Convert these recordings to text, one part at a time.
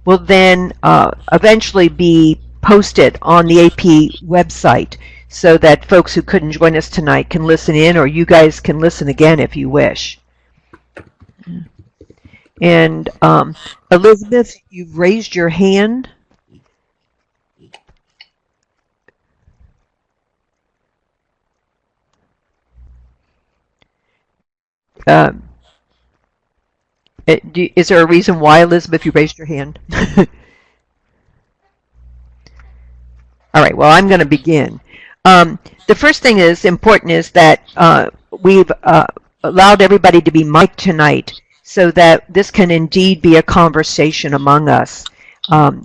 will then eventually be posted on the AP website so that folks who couldn't join us tonight can listen in, or you guys can listen again if you wish. And Elizabeth, you've raised your hand. Is there a reason why, Elizabeth, you raised your hand? All right, well, I'm going to begin. The first thing is important is that we've allowed everybody to be mic'd tonight so that this can indeed be a conversation among us.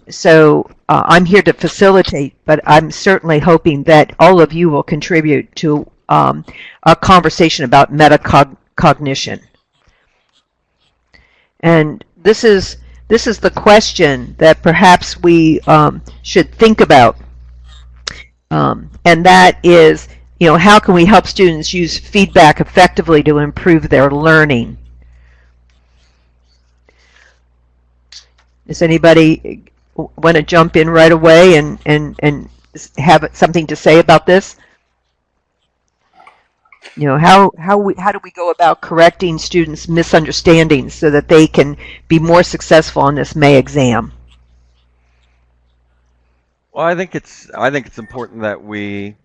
So I'm here to facilitate, but I'm certainly hoping that all of you will contribute to a conversation about metacognition. And this is the question that perhaps we should think about. And that is, how can we help students use feedback effectively to improve their learning? Does anybody want to jump in right away and have something to say about this? How do we go about correcting students' misunderstandings so that they can be more successful on this May exam? Well, I think it's important that we,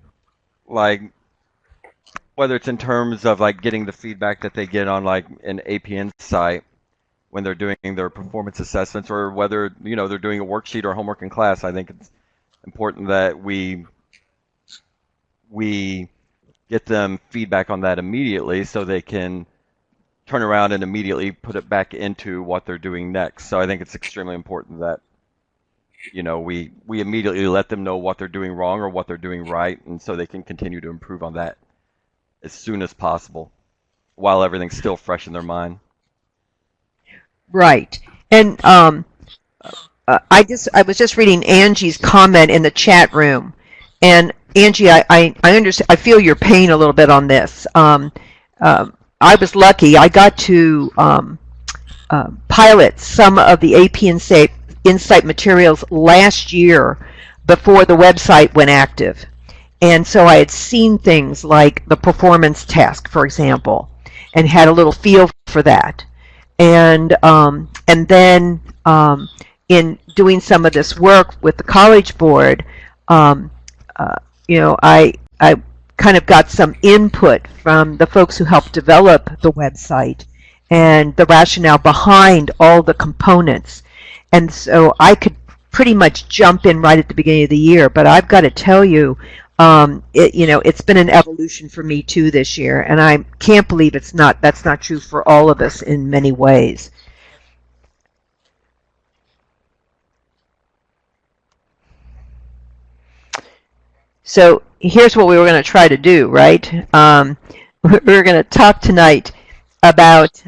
whether it's in terms of getting the feedback that they get on an AP Insight when they're doing their performance assessments, or whether they're doing a worksheet or homework in class. I think it's important that we get them feedback on that immediately so they can turn around and immediately put it back into what they're doing next. So I think it's extremely important that we immediately let them know what they're doing wrong or what they're doing right, and so they can continue to improve on that as soon as possible while everything's still fresh in their mind. Right. And I was just reading Angie's comment in the chat room, and Angie, I understand. I feel your pain a little bit on this. I was lucky. I got to pilot some of the AP Insight materials last year before the website went active. And so I had seen things like the performance task, for example, and had a little feel for that. And then in doing some of this work with the College Board, I kind of got some input from the folks who helped develop the website and the rationale behind all the components. And so I could pretty much jump in right at the beginning of the year, but I've got to tell you, it's been an evolution for me too this year, and I can't believe that's not true for all of us in many ways. So here's what we were going to try to do, right? We're going to talk tonight about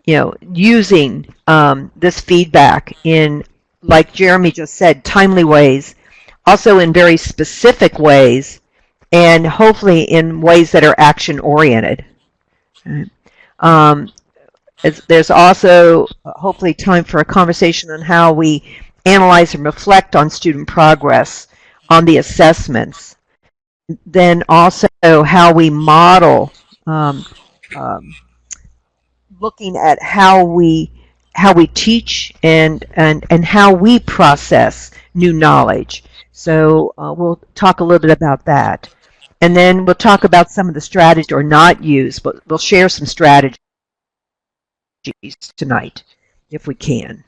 using this feedback in, like Jeremy just said, timely ways, also in very specific ways, and hopefully in ways that are action-oriented. There's also hopefully time for a conversation on how we analyze and reflect on student progress on the assessments. Then also how we model, looking at how we teach and how we process new knowledge. So we'll talk a little bit about that. And then we'll talk about some of the strategies or not used, but we'll share some strategies tonight if we can.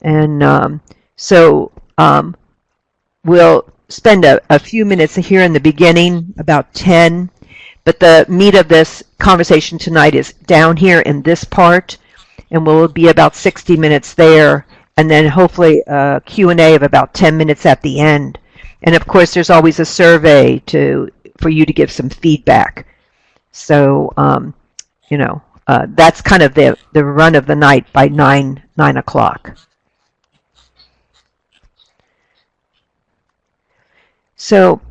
And we'll spend a few minutes here in the beginning, about 10, but the meat of this conversation tonight is down here in this part, and we'll be about 60 minutes there, and then hopefully a Q&A of about 10 minutes at the end. And of course, there's always a survey for you to give some feedback. So, that's kind of the run of the night by 9 o'clock. So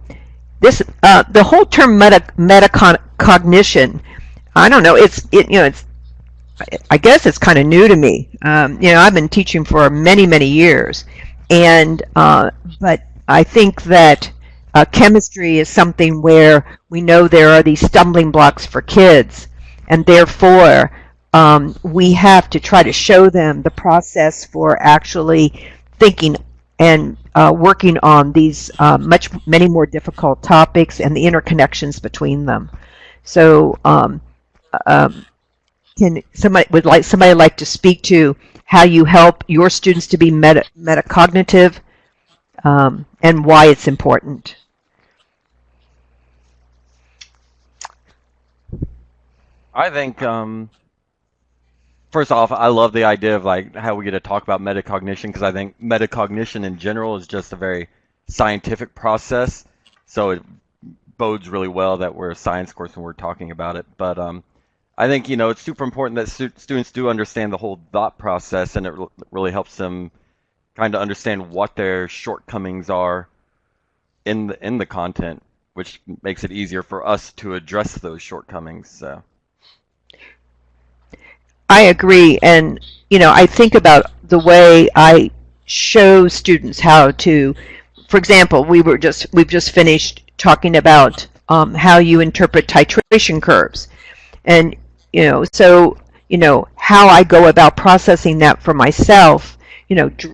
this the whole term metacognition, I don't know. It's I guess it's kind of new to me. I've been teaching for many, many years, and but I think that chemistry is something where we know there are these stumbling blocks for kids, and therefore we have to try to show them the process for actually thinking and working on these many more difficult topics and the interconnections between them. So. Um, can somebody like to speak to how you help your students to be metacognitive and why it's important? I think first off, I love the idea of like how we get to talk about metacognition because I think metacognition in general is just a very scientific process. So it bodes really well that we're a science course and we're talking about it. But I think it's super important that students do understand the whole thought process, and it really helps them kind of understand what their shortcomings are in the content, which makes it easier for us to address those shortcomings. So. I agree, and I think about the way I show students how to. For example, we've just finished talking about how you interpret titration curves, and so how I go about processing that for myself.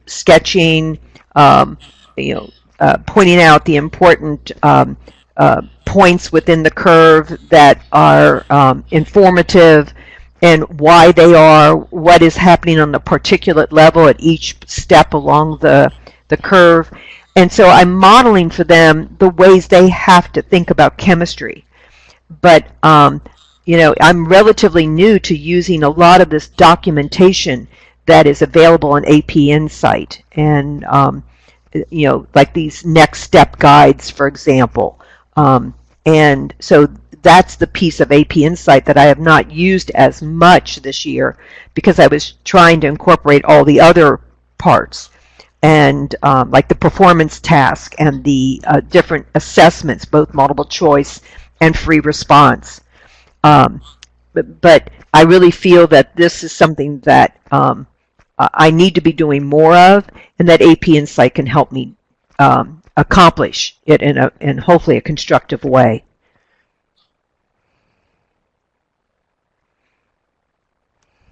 Sketching, pointing out the important points within the curve that are informative and why they are, what is happening on the particulate level at each step along the curve. And so I'm modeling for them the ways they have to think about chemistry. But, I'm relatively new to using a lot of this documentation that is available on AP Insight. And, like these next step guides, for example. And so that's the piece of AP Insight that I have not used as much this year because I was trying to incorporate all the other parts and like the performance task and the different assessments, both multiple choice and free response. But I really feel that this is something that I need to be doing more of, and that AP Insight can help me accomplish it in hopefully a constructive way.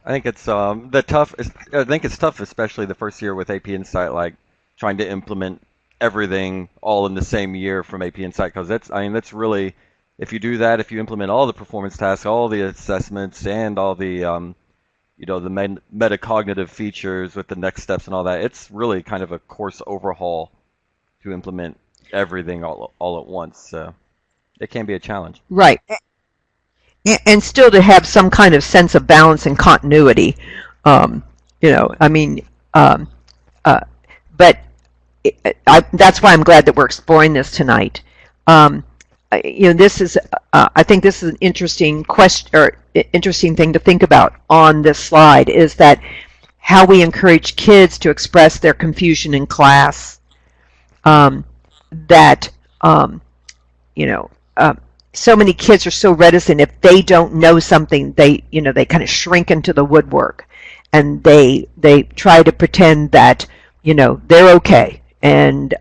I think it's the tough. I think it's tough, especially the first year with AP Insight, like trying to implement everything all in the same year from AP Insight, because that's really, if you do that, if you implement all the performance tasks, all the assessments, and all the the metacognitive features with the next steps and all that, it's really kind of a course overhaul to implement everything all at once. So it can be a challenge. Right. And still to have some kind of sense of balance and continuity. I mean, but that's why I'm glad that we're exploring this tonight. This is, I think this is an interesting question or interesting thing to think about on this slide, is that how we encourage kids to express their confusion in class. That so many kids are so reticent. If they don't know something, they kind of shrink into the woodwork, and they try to pretend that they're okay. And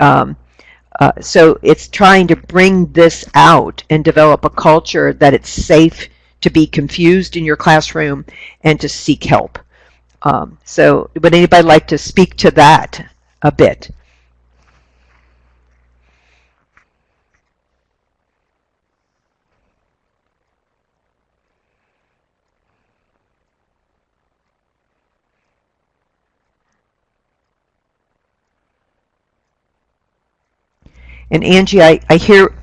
so it's trying to bring this out and develop a culture that it's safe to be confused in your classroom and to seek help. So would anybody like to speak to that a bit? And Angie, I hear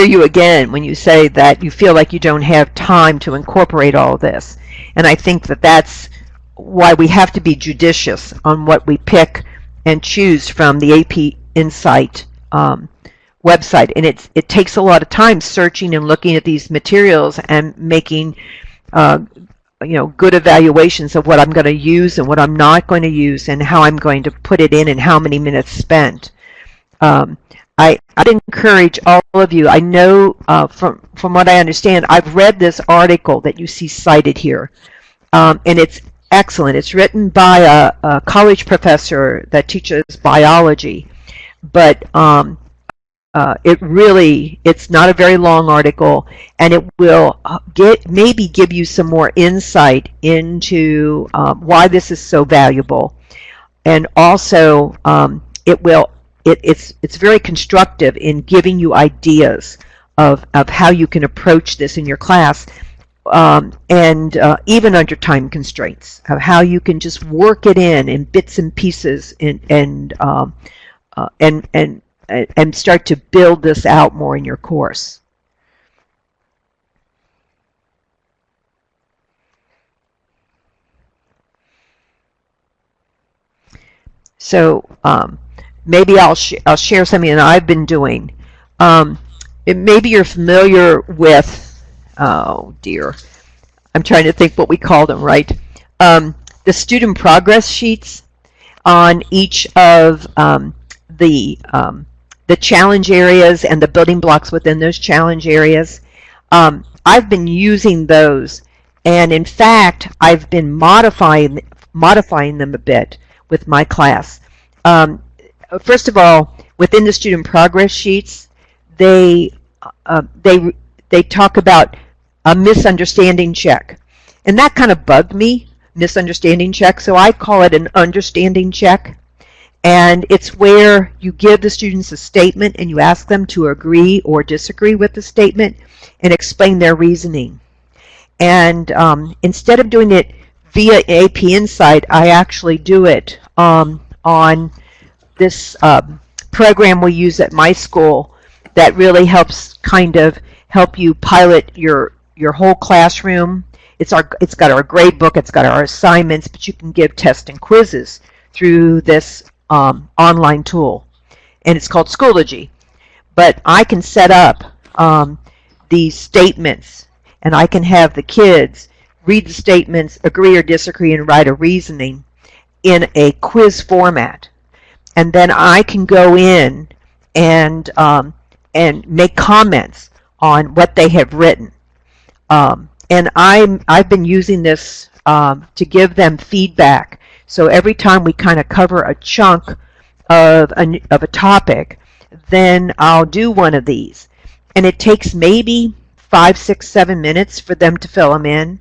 you again when you say that you feel like you don't have time to incorporate all this. And I think that that's why we have to be judicious on what we pick and choose from the AP Insight website. And it takes a lot of time searching and looking at these materials and making good evaluations of what I'm going to use and what I'm not going to use and how I'm going to put it in and how many minutes spent. I'd encourage all of you. I know from what I understand, I've read this article that you see cited here, and it's excellent. It's written by a college professor that teaches biology, but it's not a very long article, and it will maybe give you some more insight into why this is so valuable, and also it's very constructive in giving you ideas of how you can approach this in your class, and even under time constraints, of how you can just work it in bits and pieces, and start to build this out more in your course. So maybe I'll share something that I've been doing. Maybe you're familiar with, oh dear, I'm trying to think what we call them, right? The student progress sheets on each of the challenge areas and the building blocks within those challenge areas. I've been using those, and in fact, I've been modifying them a bit with my class. First of all, within the student progress sheets, they talk about a misunderstanding check, and that kind of bugged me, misunderstanding check. So I call it an understanding check. And it's where you give the students a statement and you ask them to agree or disagree with the statement and explain their reasoning. And instead of doing it via AP Insight, I actually do it on this program we use at my school that really helps kind of help you pilot your whole classroom. It's got our grade book, it's got our assignments, but you can give tests and quizzes through this online tool, and it's called Schoology. But I can set up these statements, and I can have the kids read the statements, agree or disagree, and write a reasoning in a quiz format. And then I can go in and make comments on what they have written. And I've been using this to give them feedback. So every time we kind of cover a chunk of a topic, then I'll do one of these. And it takes maybe 5, 6, 7 minutes for them to fill them in.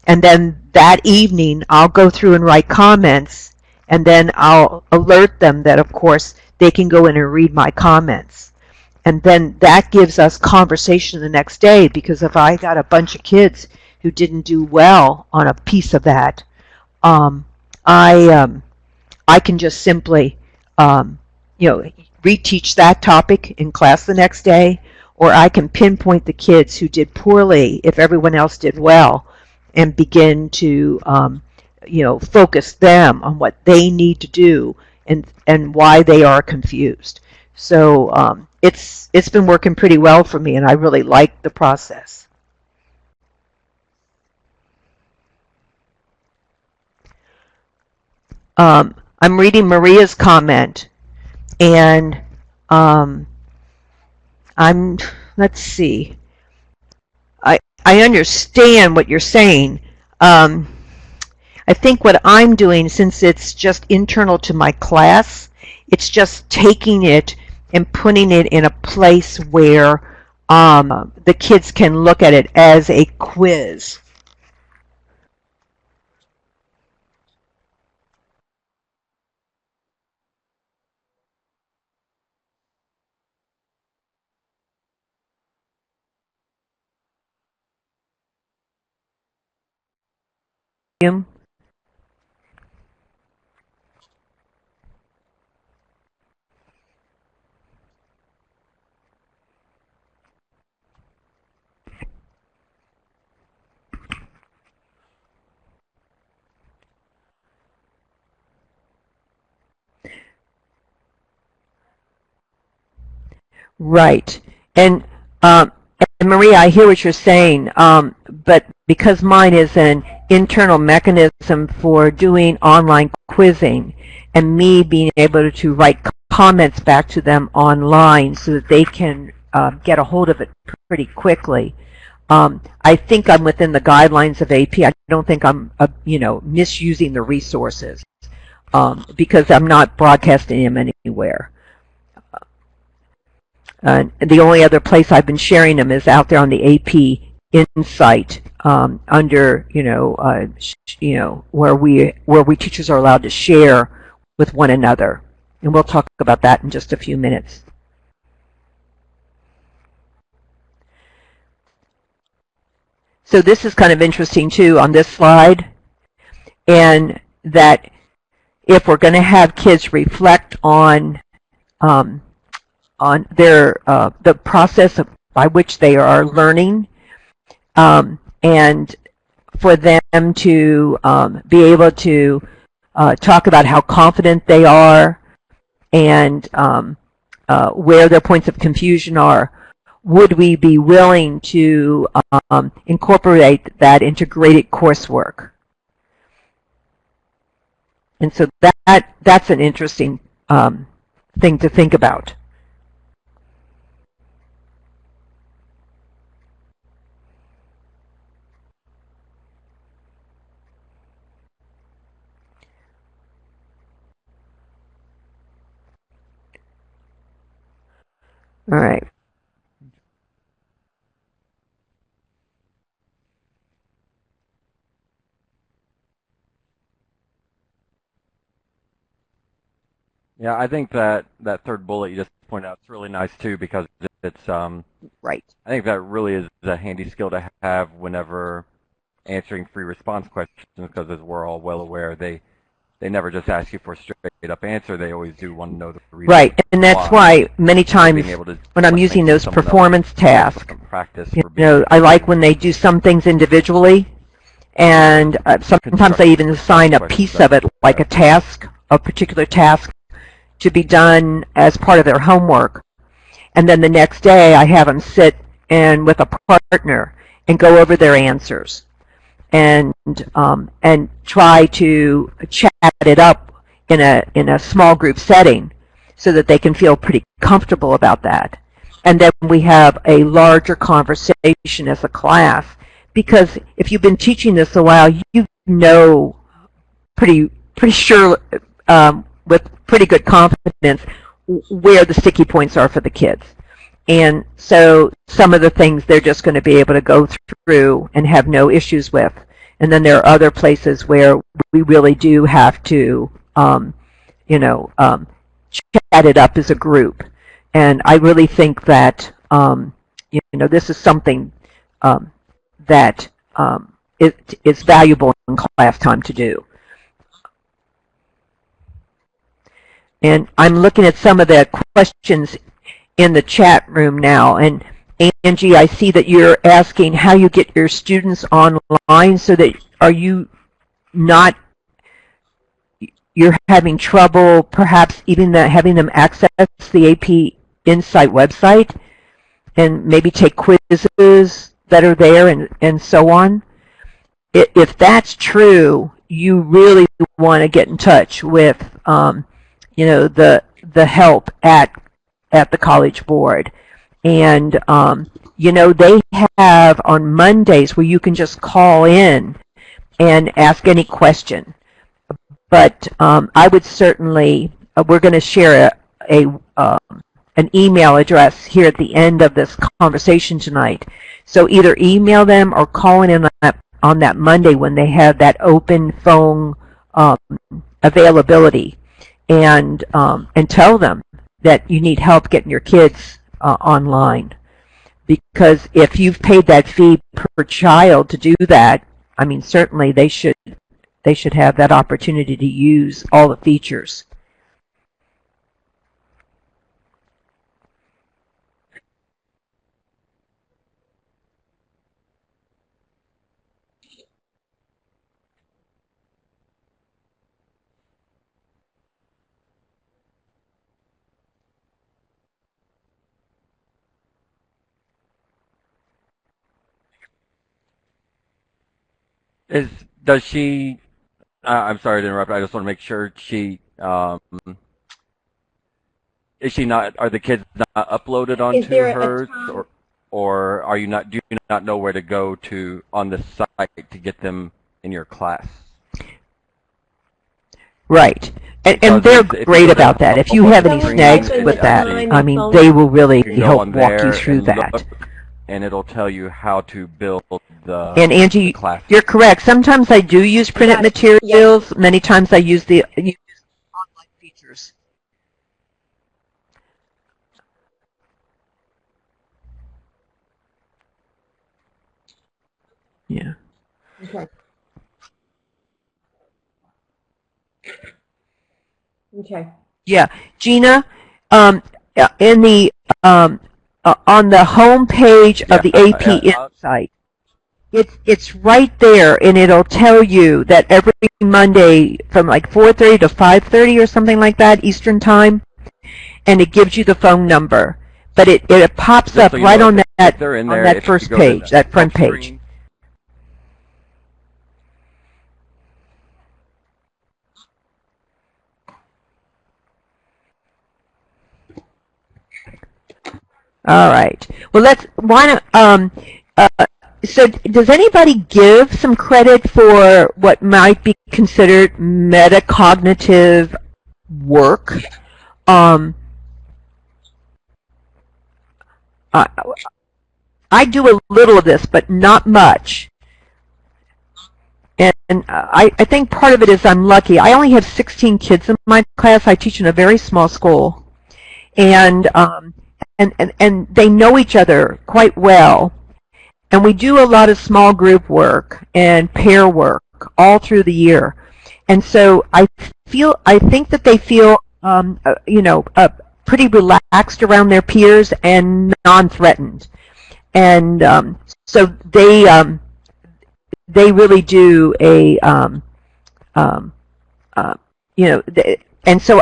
And then that evening, I'll go through and write comments, and then I'll alert them that, of course, they can go in and read my comments. And then that gives us conversation the next day, because if I got a bunch of kids who didn't do well on a piece of that, I can just simply, reteach that topic in class the next day, or I can pinpoint the kids who did poorly if everyone else did well, and begin to, focus them on what they need to do and why they are confused. So it's been working pretty well for me, and I really like the process. I'm reading Maria's comment, and let's see. I understand what you're saying. I think what I'm doing, since it's just internal to my class, it's just taking it and putting it in a place where the kids can look at it as a quiz. Right. And Maria, I hear what you're saying, but because mine is an internal mechanism for doing online quizzing, and me being able to write comments back to them online so that they can get a hold of it pretty quickly, I think I'm within the guidelines of AP. I don't think I'm, misusing the resources because I'm not broadcasting them anywhere. The only other place I've been sharing them is out there on the AP Insight under, where we teachers are allowed to share with one another, and we'll talk about that in just a few minutes. So this is kind of interesting too on this slide, and that if we're going to have kids reflect on their the process by which they are learning, and for them to be able to talk about how confident they are and where their points of confusion are, would we be willing to incorporate that into graded coursework? And so that's an interesting thing to think about. All right. Yeah, I think that third bullet you just pointed out is really nice too because it's Right. I think that really is a handy skill to have whenever answering free response questions because as we're all well aware, they never just ask you for a straight up answer. They always do want to know the reason. Right, and that's why many times when I'm using those performance tasks, I like when they do some things individually, and sometimes I even assign a piece of it, like a task, a particular task, to be done as part of their homework. And then the next day I have them sit and with a partner and go over their answers and try to chat it up in a small group setting so that they can feel pretty comfortable about that. And then we have a larger conversation as a class, because if you've been teaching this a while, you know pretty sure with pretty good confidence where the sticky points are for the kids. And so some of the things they're just going to be able to go through and have no issues with. And then there are other places where we really do have to, chat it up as a group. And I really think that, this is something that is valuable in class time to do. And I'm looking at some of the questions in the chat room now. And Angie, I see that you're asking how you get your students online, so that you're having trouble perhaps even having them access the AP Insight website and maybe take quizzes that are there and so on. If that's true, you really want to get in touch with the help at the College Board. And they have on Mondays where you can just call in and ask any question. But I would certainly, we're going to share an email address here at the end of this conversation tonight. So either email them or call in on that Monday when they have that open phone availability, and tell them that you need help getting your kids online. Because if you've paid that fee per child to do that, I mean, certainly they should have that opportunity to use all the features. Does she? I'm sorry to interrupt. I just want to make sure is she not? Are the kids not uploaded onto hers, or are you not? Do you not know where to go to on the site to get them in your class? Right. And Because they're if you great go to about that. If you homework have and any Someone screen, type snags in with the it's that, actually time I and mean, phone they number. will really you can go help on walk you there through and that. look, and it'll tell you how to build And the Angie, classes. you're correct. Sometimes I do use I printed got it. Yep. materials. Many times I use the online features. Yeah. Okay. Okay. Yeah. Gina, um, in the on the home page of Yeah, the AP Insight, it's right there, and it'll tell you that every Monday from like 4:30 to 5:30 or something like that Eastern time, and it gives you the phone number. But it pops just up so you right know, if they're in on there, that if you first go to page, that help front page. screen, All right. Well, let's. Why not? So, does anybody give some credit for what might be considered metacognitive work? Um, I, I do a little of this, but not much. And I think part of it is I'm lucky. I only have 16 kids in my class. I teach in a very small school, and and they know each other quite well. And we do a lot of small group work and pair work all through the year. And so I think that they feel, pretty relaxed around their peers and non-threatened. And so they really do um, and so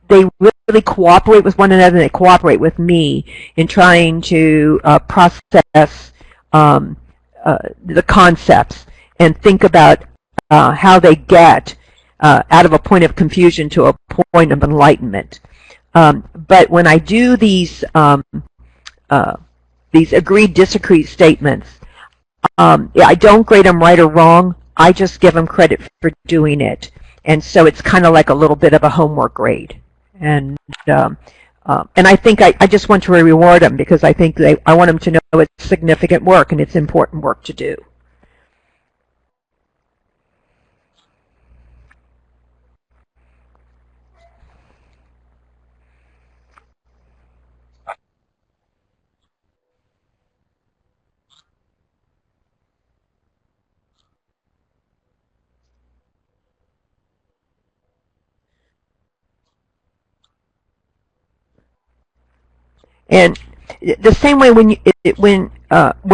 they really cooperate with one another and they cooperate with me in trying to process um, the concepts and think about how they get out of a point of confusion to a point of enlightenment. But when I do uh, these agreed disagreed statements, I don't grade them right or wrong. I just give them credit for doing it. And so it's kind of like a little bit of a homework grade. And um, and I think I just want to reward them because I think I want them to know it's significant work and it's important work to do. And the same way when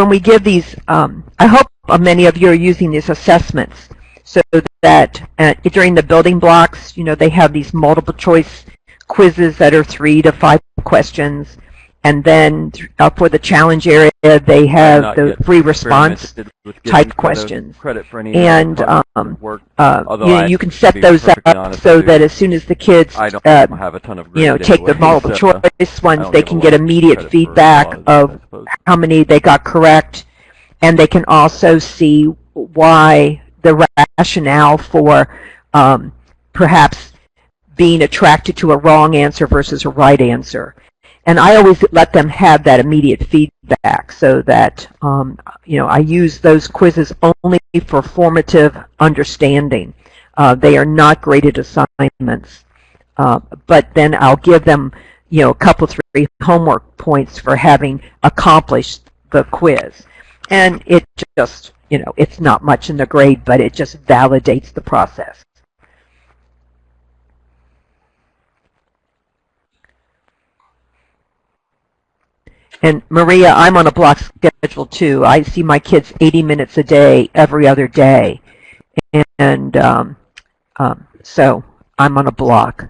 we give these, I hope many of you are using these assessments so that during the building blocks, they have these multiple choice quizzes that are 3 to 5 questions, and then for the challenge area, they I have have not the yet free response experimented with giving type questions. credit for any And project work. Although you can to set be those perfectly up honest so with that you, as soon as the kids I don't have a ton of grade take the anyway, multiple so choice I ones, don't they give a can lot get of immediate credit for a feedback lot of that, I of suppose. how many they got correct, and they can also see why the rationale for um, perhaps being attracted to a wrong answer versus a right answer. And I always let them have that immediate feedback so that I use those quizzes only for formative understanding. They are not graded assignments. But then I'll give them, a couple, 3 homework points for having accomplished the quiz. And it just, it's not much in the grade, but it just validates the process. And Maria, I'm on a block schedule too. I see my kids 80 minutes a day, every other day. And so I'm on a block.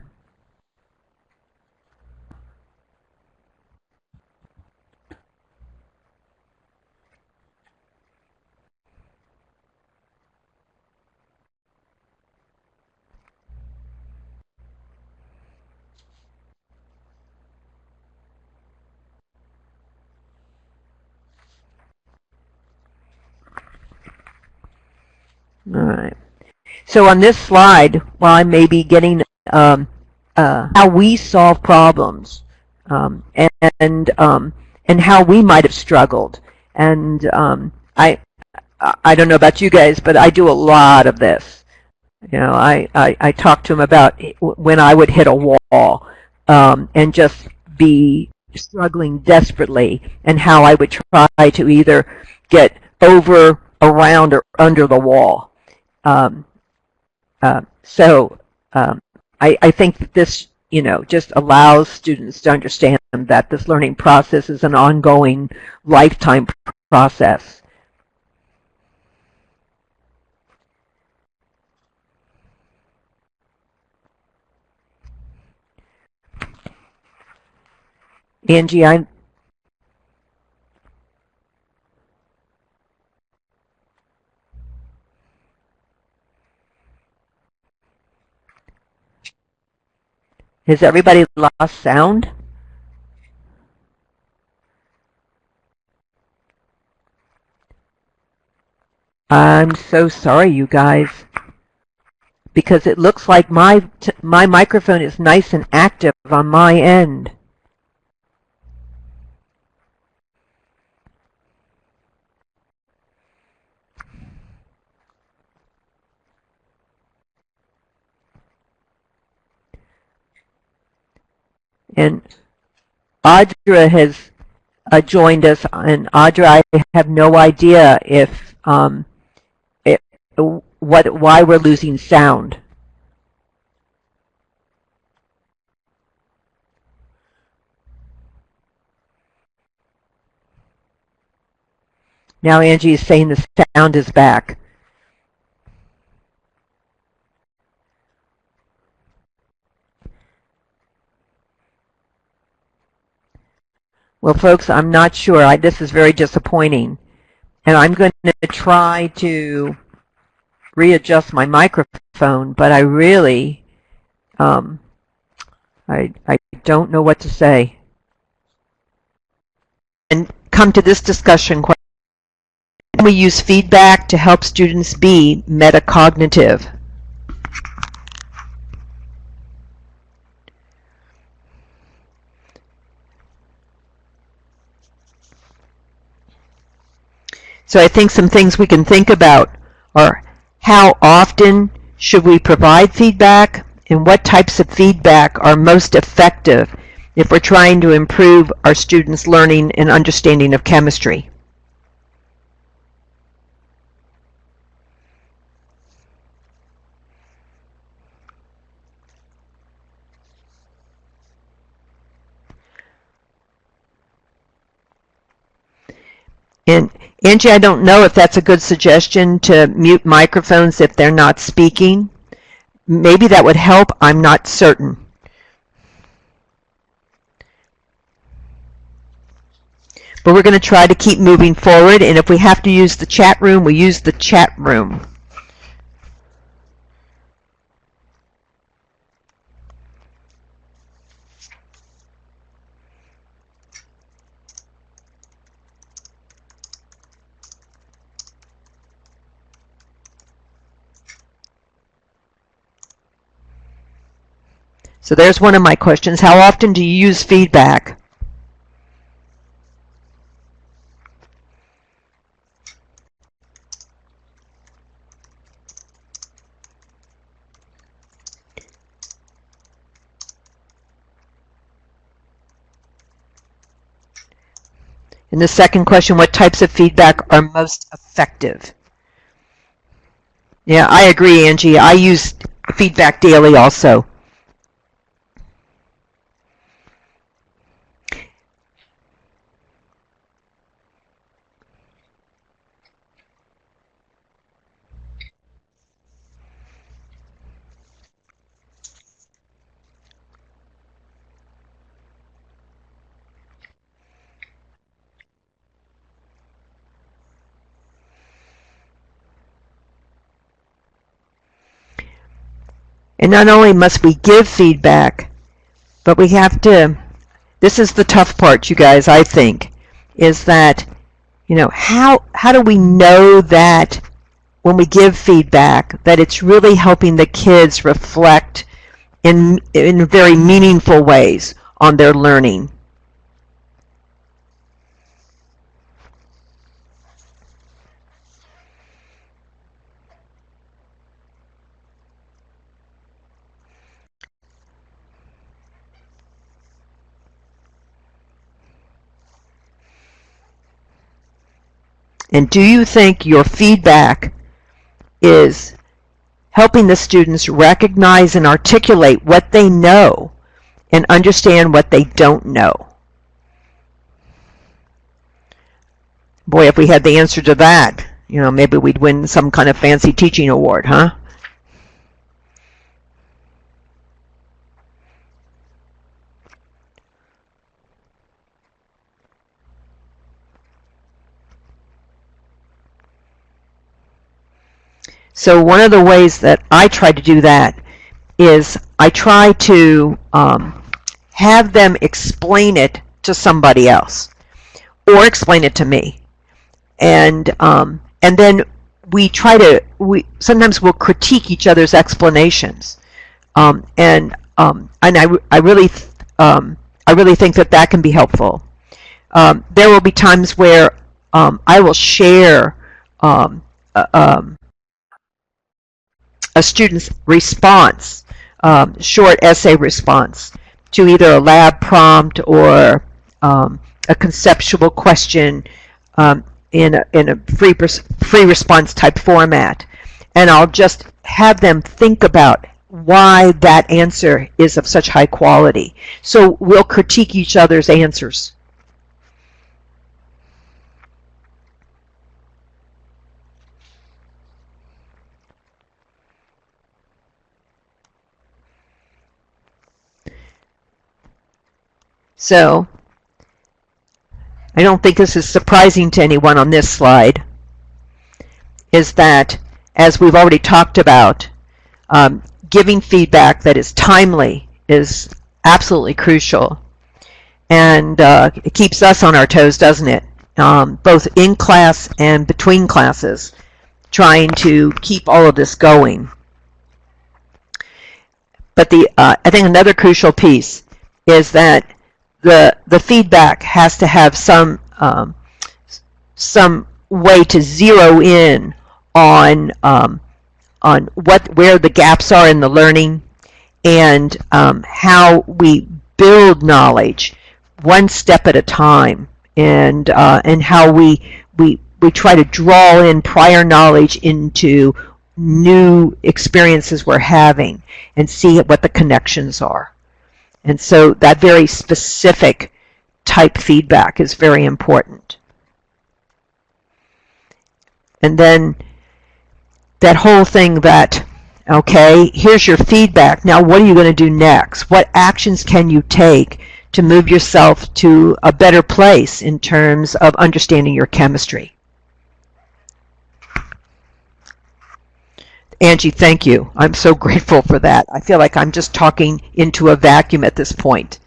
So on this slide, while I may be getting how we solve problems and how we might have struggled. And I don't know about you guys, but I do a lot of this. You know, I talk to them about when I would hit a wall and just be struggling desperately, and how I would try to either get over, around, or under the wall. I think that this, you know, just allows students to understand that this learning process is an ongoing lifetime process. Angie, has everybody lost sound? I'm so sorry, you guys, because it looks like my microphone is nice and active on my end. And Audra has joined us, and Audra, I have no idea if why we're losing sound. Now Angie is saying the sound is back. Well, folks, I'm not sure. This is very disappointing. And I'm going to try to readjust my microphone, but I really, I don't know what to say. And come to this discussion question. Can we use feedback to help students be metacognitive? So I think some things we can think about are how often should we provide feedback, and what types of feedback are most effective if we're trying to improve our students' learning and understanding of chemistry. And Angie, I don't know if that's a good suggestion to mute microphones if they're not speaking. Maybe that would help. I'm not certain. But we're going to try to keep moving forward, and if we have to use the chat room, we use the chat room. So there's one of my questions. How often do you use feedback? And the second question, what types of feedback are most effective? Yeah, I agree, Angie. I use feedback daily also. And not only must we give feedback, but we have to, this is the tough part, you guys, I think, is that, you know, how do we know that when we give feedback, that it's really helping the kids reflect in very meaningful ways on their learning. And do you think your feedback is helping the students recognize and articulate what they know and understand what they don't know? Boy, if we had the answer to that, maybe we'd win some kind of fancy teaching award, huh? So one of the ways that I try to do that is I try to have them explain it to somebody else or explain it to me. And then sometimes we'll critique each other's explanations. And I really think that can be helpful. There will be times where I will share a student's response, short essay response to either a lab prompt or a conceptual question in a free response type format. And I'll just have them think about why that answer is of such high quality. So we'll critique each other's answers. So, I don't think this is surprising to anyone on this slide, is that, as we've already talked about, giving feedback that is timely is absolutely crucial. And it keeps us on our toes, doesn't it? Both in class and between classes, trying to keep all of this going. But I think another crucial piece is that the feedback has to have some way to zero in on where the gaps are in the learning, and how we build knowledge one step at a time, and how we try to draw in prior knowledge into new experiences we're having and see what the connections are. And so that very specific type feedback is very important. And then that whole thing that, okay, here's your feedback. Now what are you going to do next? What actions can you take to move yourself to a better place in terms of understanding your chemistry? Angie, thank you. I'm so grateful for that. I feel like I'm just talking into a vacuum at this point.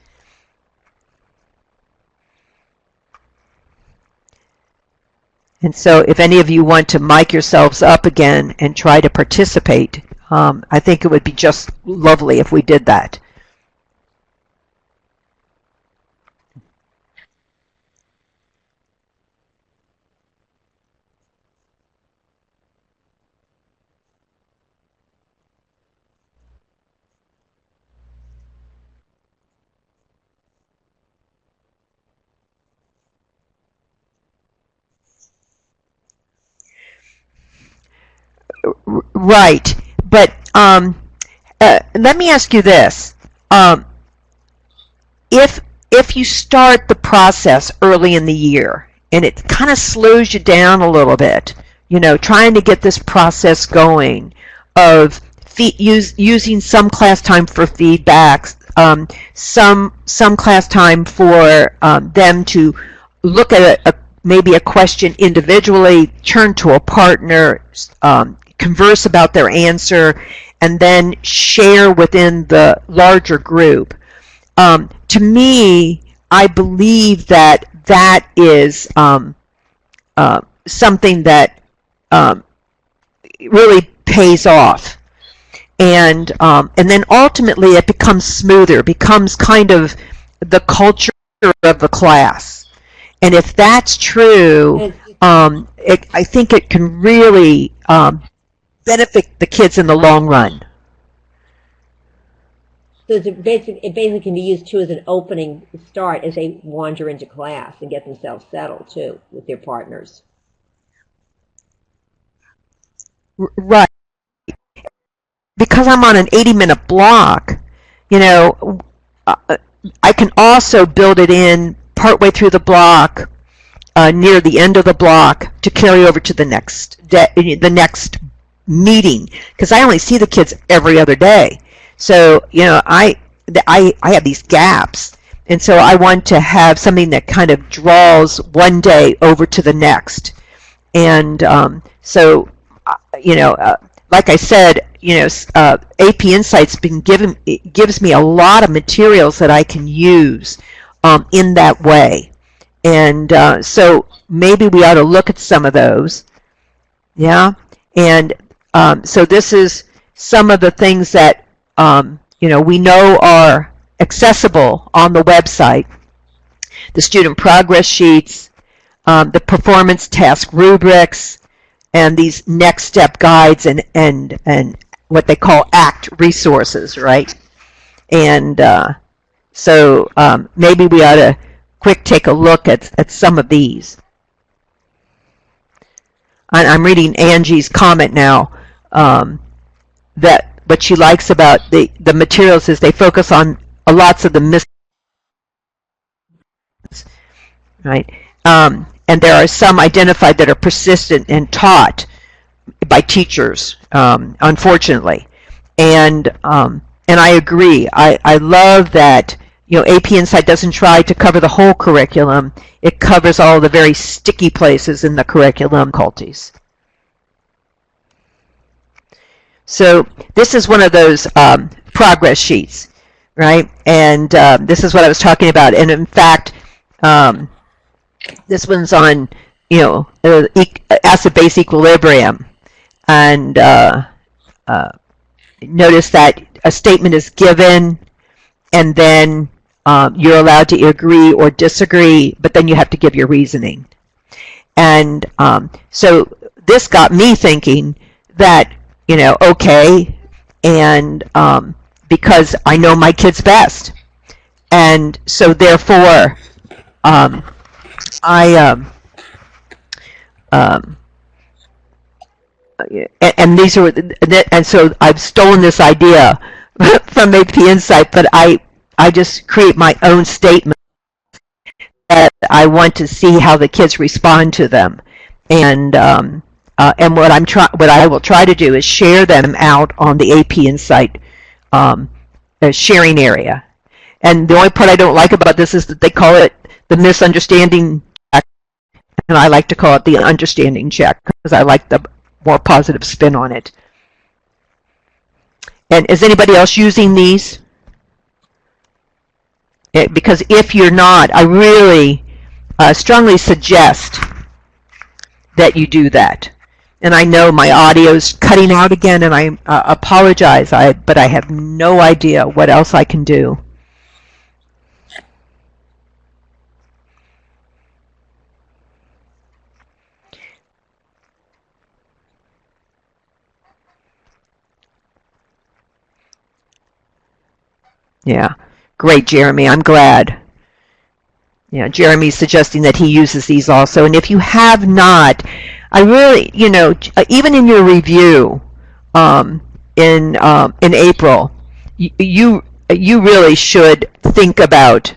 And so if any of you want to mic yourselves up again and try to participate, I think it would be just lovely if we did that. Right, but let me ask you this: if you start the process early in the year and it kind of slows you down a little bit, trying to get this process going of using some class time for feedbacks, some class time for them to look at maybe a question individually, turn to a partner, converse about their answer, and then share within the larger group. To me, I believe that is something that really pays off. And then ultimately it becomes smoother, becomes kind of the culture of the class. And if that's true, I think it can really benefit the kids in the long run. So it basically can be used too as an opening start as they wander into class and get themselves settled too with their partners. Right. Because I'm on an 80-minute block, you know, I can also build it in partway through the block, near the end of the block, to carry over to the next meeting, because I only see the kids every other day. So, you know, I have these gaps, and so I want to have something that kind of draws one day over to the next. And so, you know, like I said, you know, AP Insight's gives me a lot of materials that I can use in that way. And so maybe we ought to look at some of those. Yeah. And so this is some of the things that, you know, we know are accessible on the website. The student progress sheets, the performance task rubrics, and these next step guides and what they call ACT resources, right? And so maybe we ought to take a look at some of these. I'm reading Angie's comment now, that what she likes about the materials is they focus on lots of the right? And there are some identified that are persistent and taught by teachers, unfortunately. And I agree. I love that, you know, AP Insight doesn't try to cover the whole curriculum. It covers all the very sticky places in the curriculum difficulties. So this is one of those progress sheets, right? And this is what I was talking about. And in fact, this one's on, you know, acid-base equilibrium. And notice that a statement is given, and then you're allowed to agree or disagree, but then you have to give your reasoning. And so this got me thinking that, you know, okay, and because I know my kids best. And so therefore, and these are, and so I've stolen this idea from AP Insight, but I just create my own statement that I want to see how the kids respond to them, and what I will try to do is share them out on the AP Insight sharing area. And the only part I don't like about this is that they call it the misunderstanding check, and I like to call it the understanding check because I like the more positive spin on it. And is anybody else using these? Because if you're not, I really strongly suggest that you do that. And I know my audio's cutting out again, and I apologize, but I have no idea what else I can do. Yeah, great, Jeremy. I'm glad. Yeah, Jeremy's suggesting that he uses these also. And if you have not, I really, you know, even in your review in April, you really should think about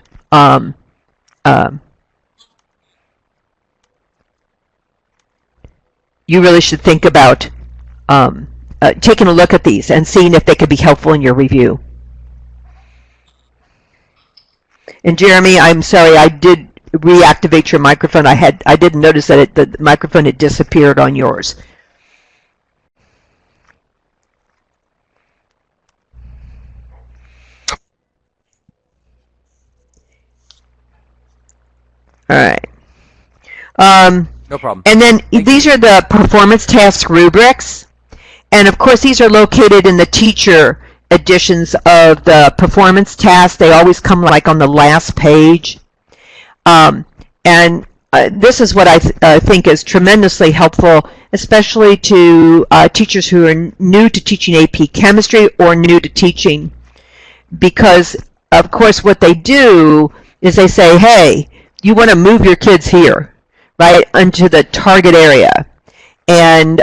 taking a look at these and seeing if they could be helpful in your review. And Jeremy, I'm sorry, I did reactivate your microphone. I didn't notice that the microphone had disappeared on yours. All right. No problem. And then these are the performance task rubrics. And of course, these are located in the teacher editions of the performance tasks. They always come like on the last page. And this is what I think is tremendously helpful, especially to teachers who are new to teaching AP Chemistry or new to teaching, because of course what they do is they say, hey, you want to move your kids here, right, into the target area. And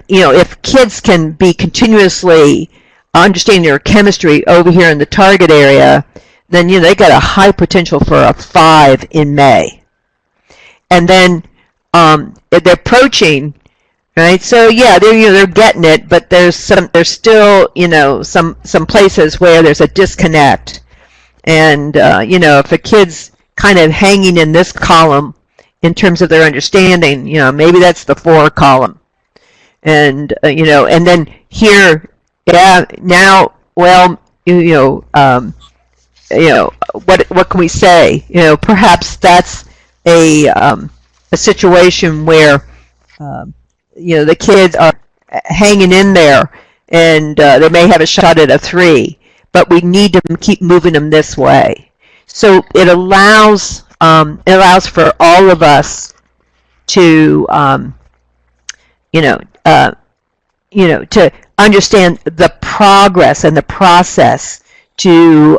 if kids can be continuously understanding their chemistry over here in the target area, then they got a high potential for a 5 in May. And then they're approaching, right? So yeah, they're getting it, but there's still some places where there's a disconnect. And if a kid's kind of hanging in this column in terms of their understanding, maybe that's the 4 column. And and then here, yeah, now, well, what can we say? Perhaps that's a situation where the kids are hanging in there, and they may have a shot at a 3, but we need to keep moving them this way. So it allows for all of us to to understand the progress and the process to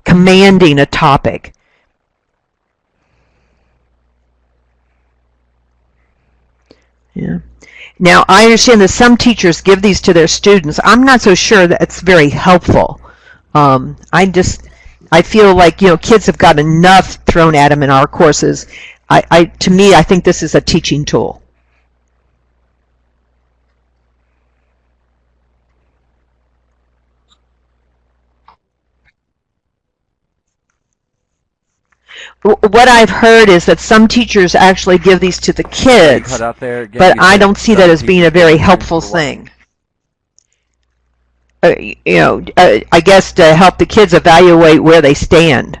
commanding a topic. Yeah. Now, I understand that some teachers give these to their students. I'm not so sure that it's very helpful. I feel like kids have got enough thrown at them in our courses. To me, I think this is a teaching tool. What I've heard is that some teachers actually give these to the kids, Cut out there again, but you I said don't see some that as being a teachers very give these helpful to what? thing. I guess to help the kids evaluate where they stand.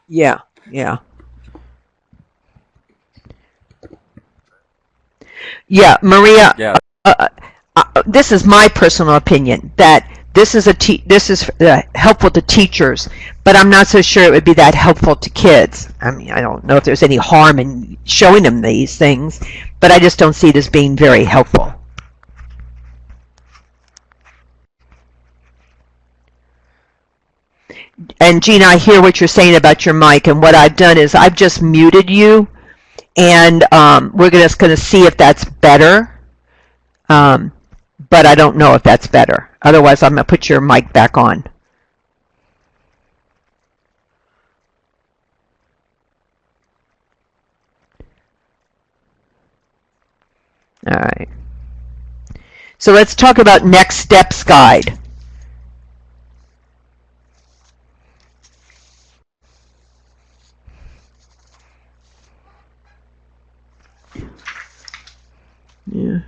Yeah, yeah. Yeah, Maria, Yeah, this is my personal opinion, that this is helpful to teachers, but I'm not so sure it would be that helpful to kids. I mean, I don't know if there's any harm in showing them these things, but I just don't see it as being very helpful. And Gina, I hear what you're saying about your mic, and what I've done is I've just muted you, and we're just going to see if that's better. But I don't know if that's better. Otherwise, I'm going to put your mic back on. All right. So let's talk about next steps guide. Yeah.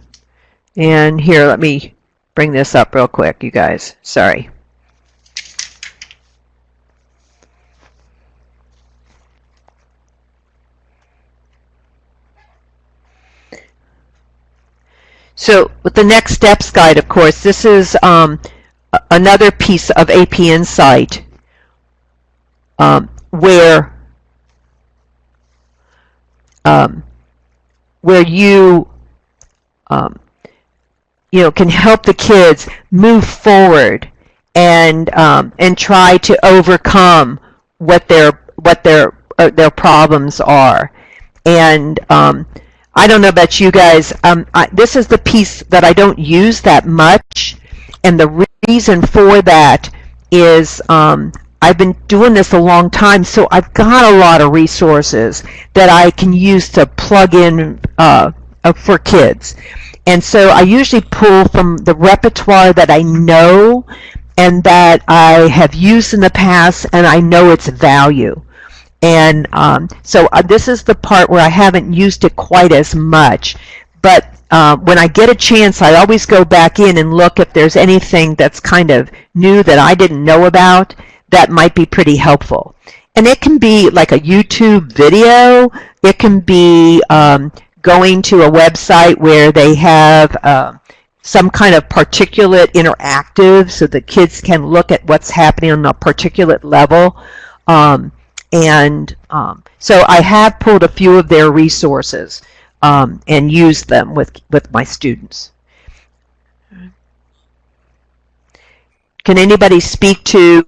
And here, let me bring this up real quick, you guys. Sorry. So with the next steps guide, of course, this is another piece of AP Insight where you can help the kids move forward and try to overcome what their problems are. And I don't know about you guys. This is the piece that I don't use that much, and the reason for that is I've been doing this a long time, so I've got a lot of resources that I can use to plug in for kids. And so I usually pull from the repertoire that I know and that I have used in the past, and I know its value. And so this is the part where I haven't used it quite as much, but when I get a chance, I always go back in and look if there's anything that's kind of new that I didn't know about that might be pretty helpful. And it can be like a YouTube video. It can be going to a website where they have some kind of particulate interactive so the kids can look at what's happening on a particulate level. So I have pulled a few of their resources and used them with my students. Can anybody speak to...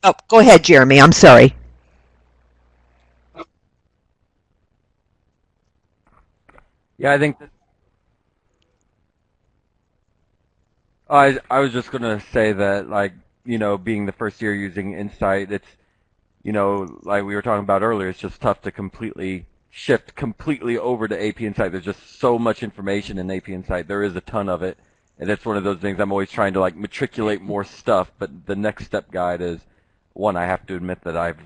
Oh, go ahead, Jeremy. I'm sorry. Yeah, I think I was just gonna say that, like, being the first year using Insight, it's, like we were talking about earlier, it's just tough to shift completely over to AP Insight. There's just so much information in AP Insight. There is a ton of it, and it's one of those things I'm always trying to like matriculate more stuff. But the next step guide is one I have to admit that I've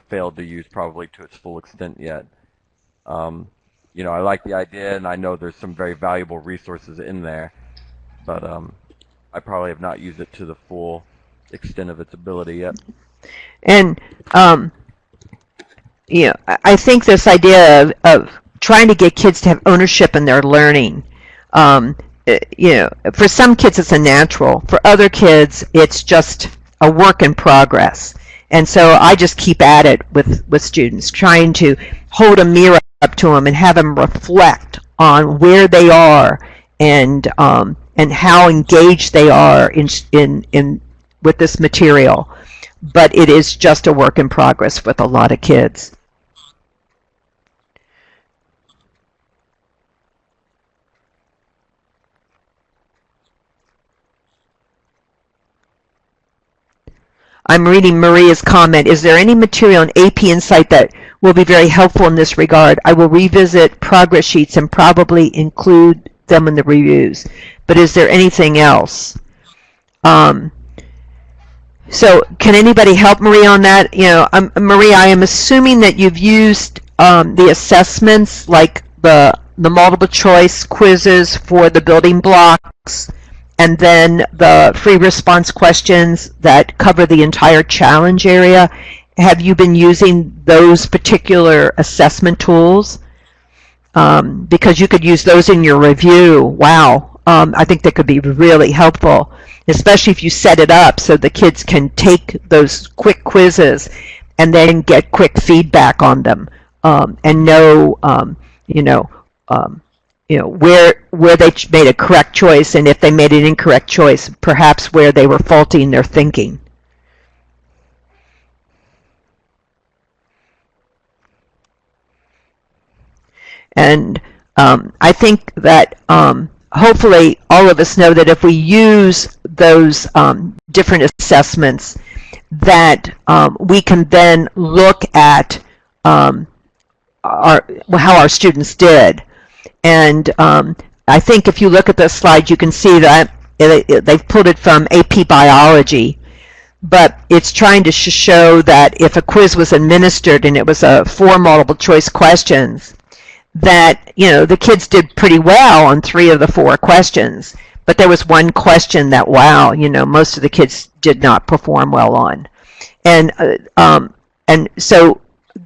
failed to use probably to its full extent yet. I like the idea, and I know there's some very valuable resources in there, but I probably have not used it to the full extent of its ability yet. And I think this idea of trying to get kids to have ownership in their learning, for some kids it's a natural. For other kids, it's just a work in progress. And so I just keep at it with students, trying to hold a mirror up to them and have them reflect on where they are and how engaged they are in with this material. But it is just a work in progress with a lot of kids. I'm reading Maria's comment. Is there any material in AP Insight that will be very helpful in this regard? I will revisit progress sheets and probably include them in the reviews. But is there anything else? So can anybody help Maria on that? Maria, I am assuming that you've used the assessments, like the multiple choice quizzes for the building blocks, and then the free response questions that cover the entire challenge area. Have you been using those particular assessment tools? Because you could use those in your review. Wow. I think that could be really helpful, especially if you set it up so the kids can take those quick quizzes and then get quick feedback on them, and know, where they made a correct choice, and if they made an incorrect choice, perhaps where they were faulty in their thinking. And I think that hopefully all of us know that if we use those different assessments, that we can then look at how our students did. And I think if you look at the slide, you can see that they've pulled it from AP Biology, but it's trying to show that if a quiz was administered and it was 4 multiple choice questions, that the kids did pretty well on 3 of the 4 questions, but there was one question that most of the kids did not perform well on. And so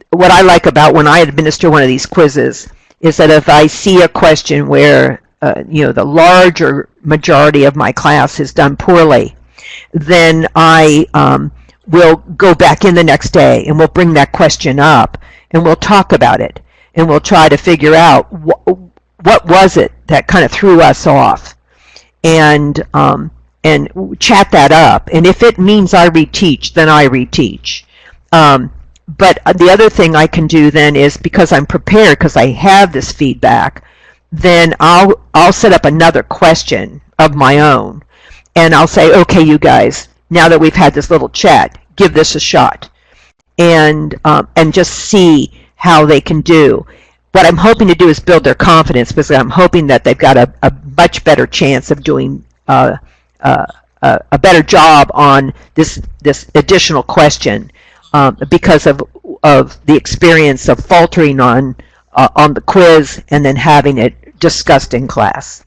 what I like about when I administer one of these quizzes is that if I see a question where the larger majority of my class has done poorly, then I will go back in the next day and we'll bring that question up and we'll talk about it. And we'll try to figure out what was it that kind of threw us off, and chat that up. And if it means I reteach, then I reteach. But the other thing I can do then is, because I'm prepared, because I have this feedback, then I'll set up another question of my own, and I'll say, okay, you guys, now that we've had this little chat, give this a shot, and just see how they can do. What I'm hoping to do is build their confidence, because I'm hoping that they've got a much better chance of doing a better job on this additional question, because of the experience of faltering on the quiz and then having it discussed in class.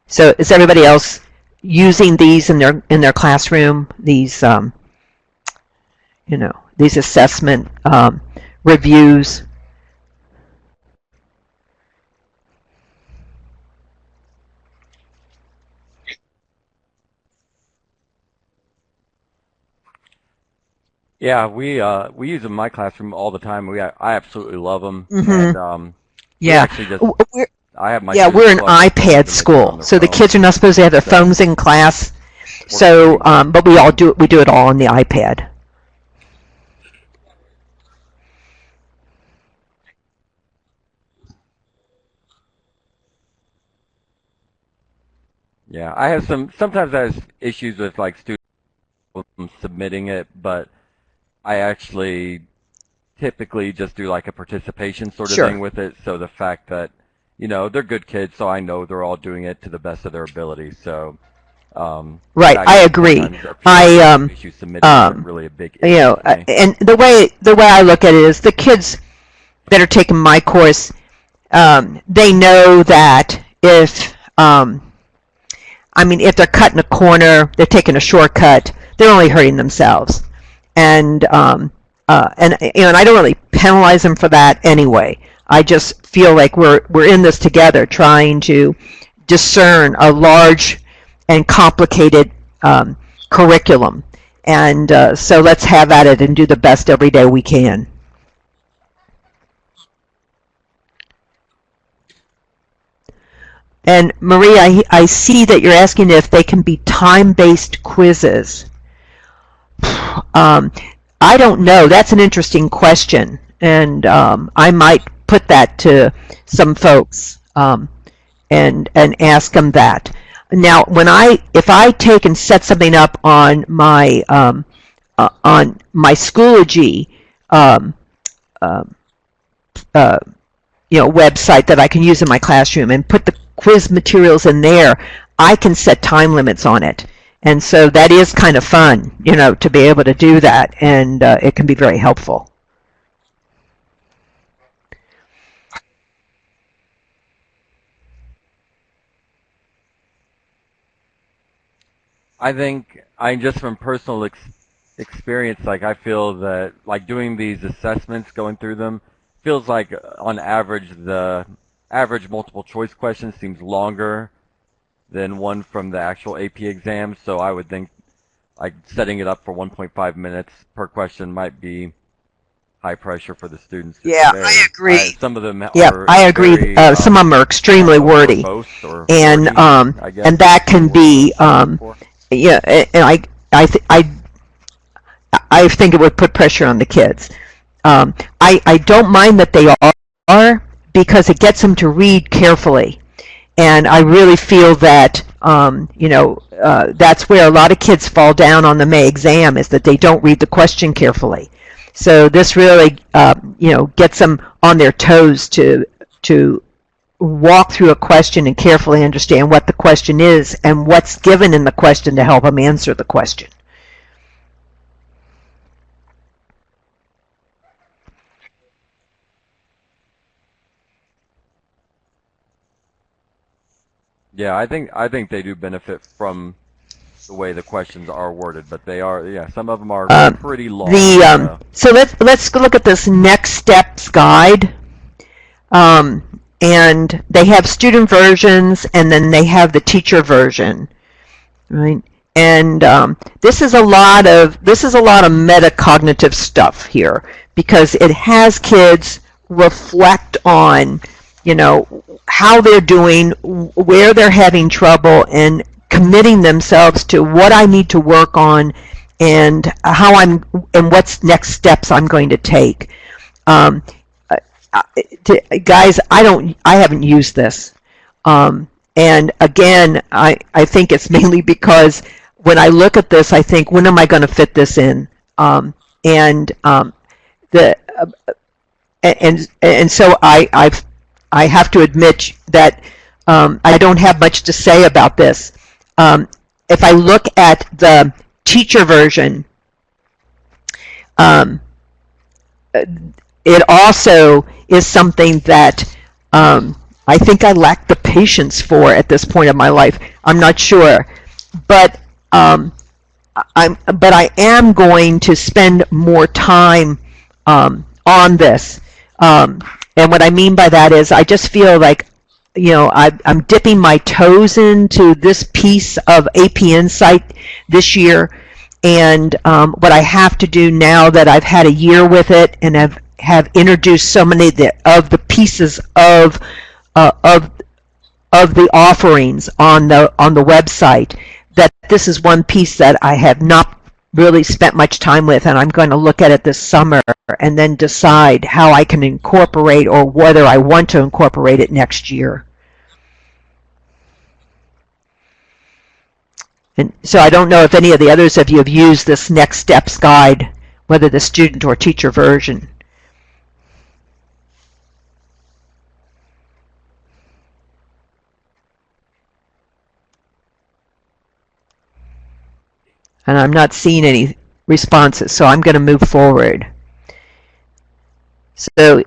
So is everybody else using these in their classroom? These these assessment reviews? Yeah, we use them in my classroom all the time. I absolutely love them, Mm-hmm. and we Yeah. actually just I have my Yeah, students we're an pull out their phones iPad and they do it on school, their so the phone. kids are not supposed to have their So phones in class. works So, pretty well. but we do it all on the iPad. Yeah, I have sometimes I have issues with like students submitting it, but I actually typically just do like a participation sort of thing Sure. with it. So the fact that, they're good kids, so I know they're all doing it to the best of their ability. So the Right, fact I that agree. sometimes a few I issues submitting isn't really a big issue for me. and the way I look at it is the kids that are taking my course, they know that if they're cutting a corner, they're taking a shortcut, they're only hurting themselves. And I don't really penalize them for that anyway. I just feel like we're in this together, trying to discern a large and complicated curriculum, and so let's have at it and do the best every day we can. And Maria, I see that you're asking if they can be time-based quizzes. Um, I don't know. That's an interesting question, and I might put that to some folks and ask them that. Now, if I take and set something up on my Schoology um, uh, website that I can use in my classroom and put the quiz materials in there, I can set time limits on it. And so that is kind of fun, to be able to do that, and it can be very helpful. I think just from personal experience, like I feel that like doing these assessments, going through them, feels like on average the average multiple choice question seems longer than one from the actual AP exam. So I would think like setting it up for 1.5 minutes per question might be high pressure for the students to Yeah, prepare. I agree. Some of them Yep, are I agree. very Some of them are extremely wordy, verbose or and wordy, I guess and is that the can word be I'm looking for. yeah. And I think it would put pressure on the kids. I don't mind that they are, because it gets them to read carefully. And I really feel that that's where a lot of kids fall down on the May exam, is that they don't read the question carefully. So this really gets them on their toes to walk through a question and carefully understand what the question is and what's given in the question to help them answer the question. Yeah, I think they do benefit from the way the questions are worded, but they are, yeah, some of them are pretty long. So let's look at this next steps guide. And they have student versions, and then they have the teacher version, right? And this is a lot of metacognitive stuff here, because it has kids reflect on, how they're doing, where they're having trouble, and committing themselves to what I need to work on, and and what's next steps I'm going to take. Guys, I haven't used this, and again, I think it's mainly because when I look at this, I think, when am I going to fit this in? And the and so I have to admit that I don't have much to say about this. If I look at the teacher version, it also is something that I think I lack the patience for at this point of my life. I'm not sure, but I am going to spend more time on this. And what I mean by that is I just feel like, I'm dipping my toes into this piece of AP Insight this year. And what I have to do now that I've had a year with it and have introduced so many of the pieces of the offerings on the website, that this is one piece that I have not really spent much time with, and I'm going to look at it this summer and then decide how I can incorporate, or whether I want to incorporate it next year. And so I don't know if any of the others of you have used this Next Steps guide, whether the student or teacher version. And I'm not seeing any responses, so I'm going to move forward. So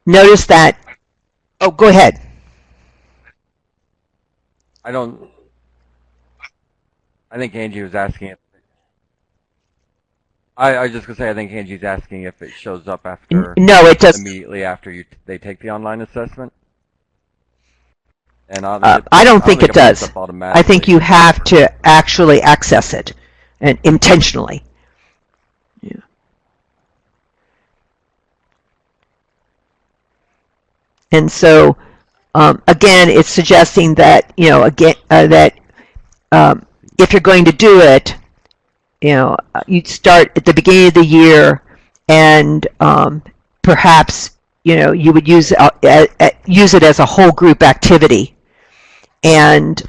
notice that, oh, go ahead. I think Angie was asking if, I was just going to say, I think Angie's asking if it shows up after, no, it does immediately after they take the online assessment. And I don't think it does. I think you have to actually access it, and intentionally. Yeah. And so, again, it's suggesting that that if you're going to do it, you'd start at the beginning of the year, and perhaps you would use it as a whole group activity. And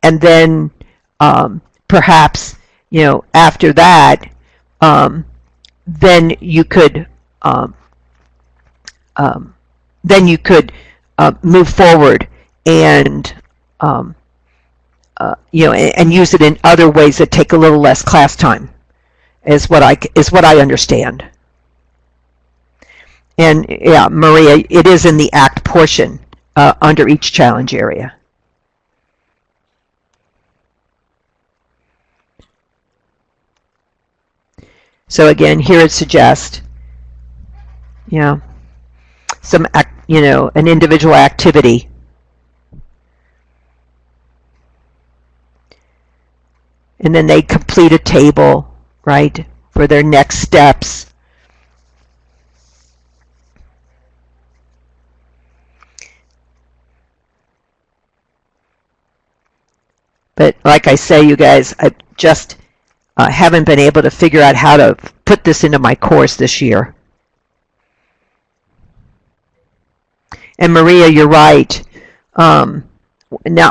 then perhaps after that, then you could move forward and and use it in other ways that take a little less class time, is what I understand. And yeah, Maria, it is in the ACT portion under each challenge area. So again, here it suggests, some an individual activity. And then they complete a table, right, for their next steps. But like I say, you guys, I just haven't been able to figure out how to put this into my course this year. And Maria, you're right. Now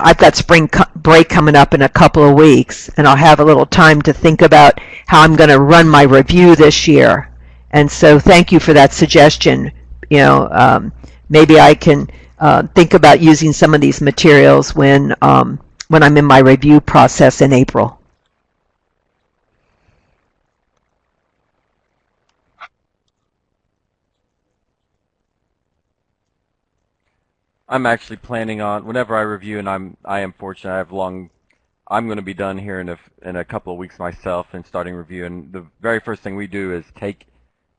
I've got spring break coming up in a couple of weeks, and I'll have a little time to think about how I'm going to run my review this year. And so thank you for that suggestion. Maybe I can think about using some of these materials when I'm in my review process in April. I'm actually planning on, whenever I review, and I am fortunate, I'm going to be done here in a couple of weeks myself and starting review. And the very first thing we do is take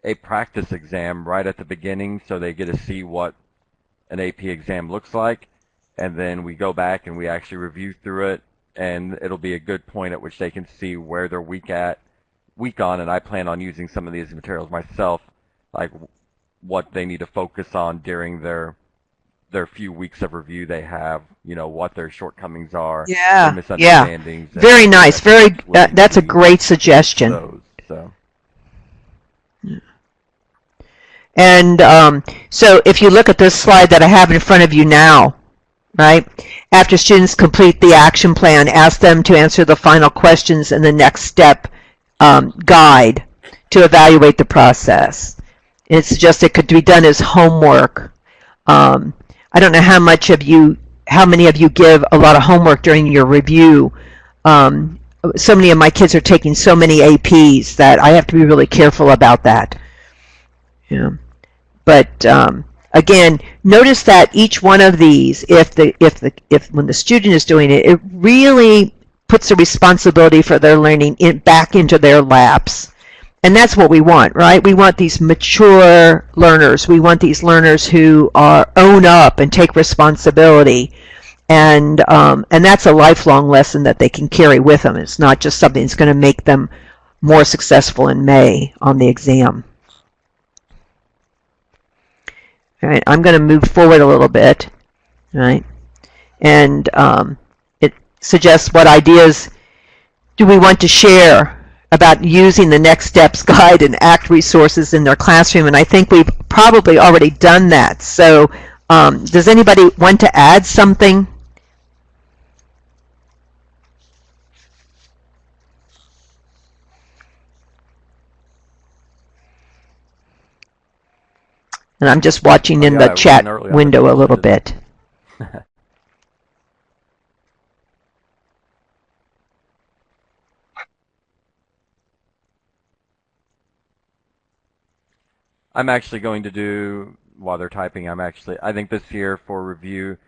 a practice exam right at the beginning, so they get to see what an AP exam looks like. And then we go back and we actually review through it, and it'll be a good point at which they can see where they're weak on. And I plan on using some of these materials myself, like what they need to focus on during their few weeks of review they have, what their shortcomings are, their misunderstandings. Yeah. Very nice. That's a great suggestion. So. And so if you look at this slide that I have in front of you now, right, after students complete the action plan, ask them to answer the final questions in the next step guide to evaluate the process. It suggests it could be done as homework. I don't know how much of you how many of you give a lot of homework during your review. So many of my kids are taking so many APs that I have to be really careful about that. Yeah. But again, notice that each one of these, if when the student is doing it, it really puts the responsibility for their learning back into their laps. And that's what we want, right? We want these mature learners. We want these learners who own up and take responsibility. And that's a lifelong lesson that they can carry with them. It's not just something that's going to make them more successful in May on the exam. All right, I'm going to move forward a little bit, right? And it suggests what ideas do we want to share about using the Next Steps Guide and ACT resources in their classroom, and I think we've probably already done that. So does anybody want to add something? And I'm just watching in the chat window a little bit. I'm actually going to do, while they're typing, I think this year for review,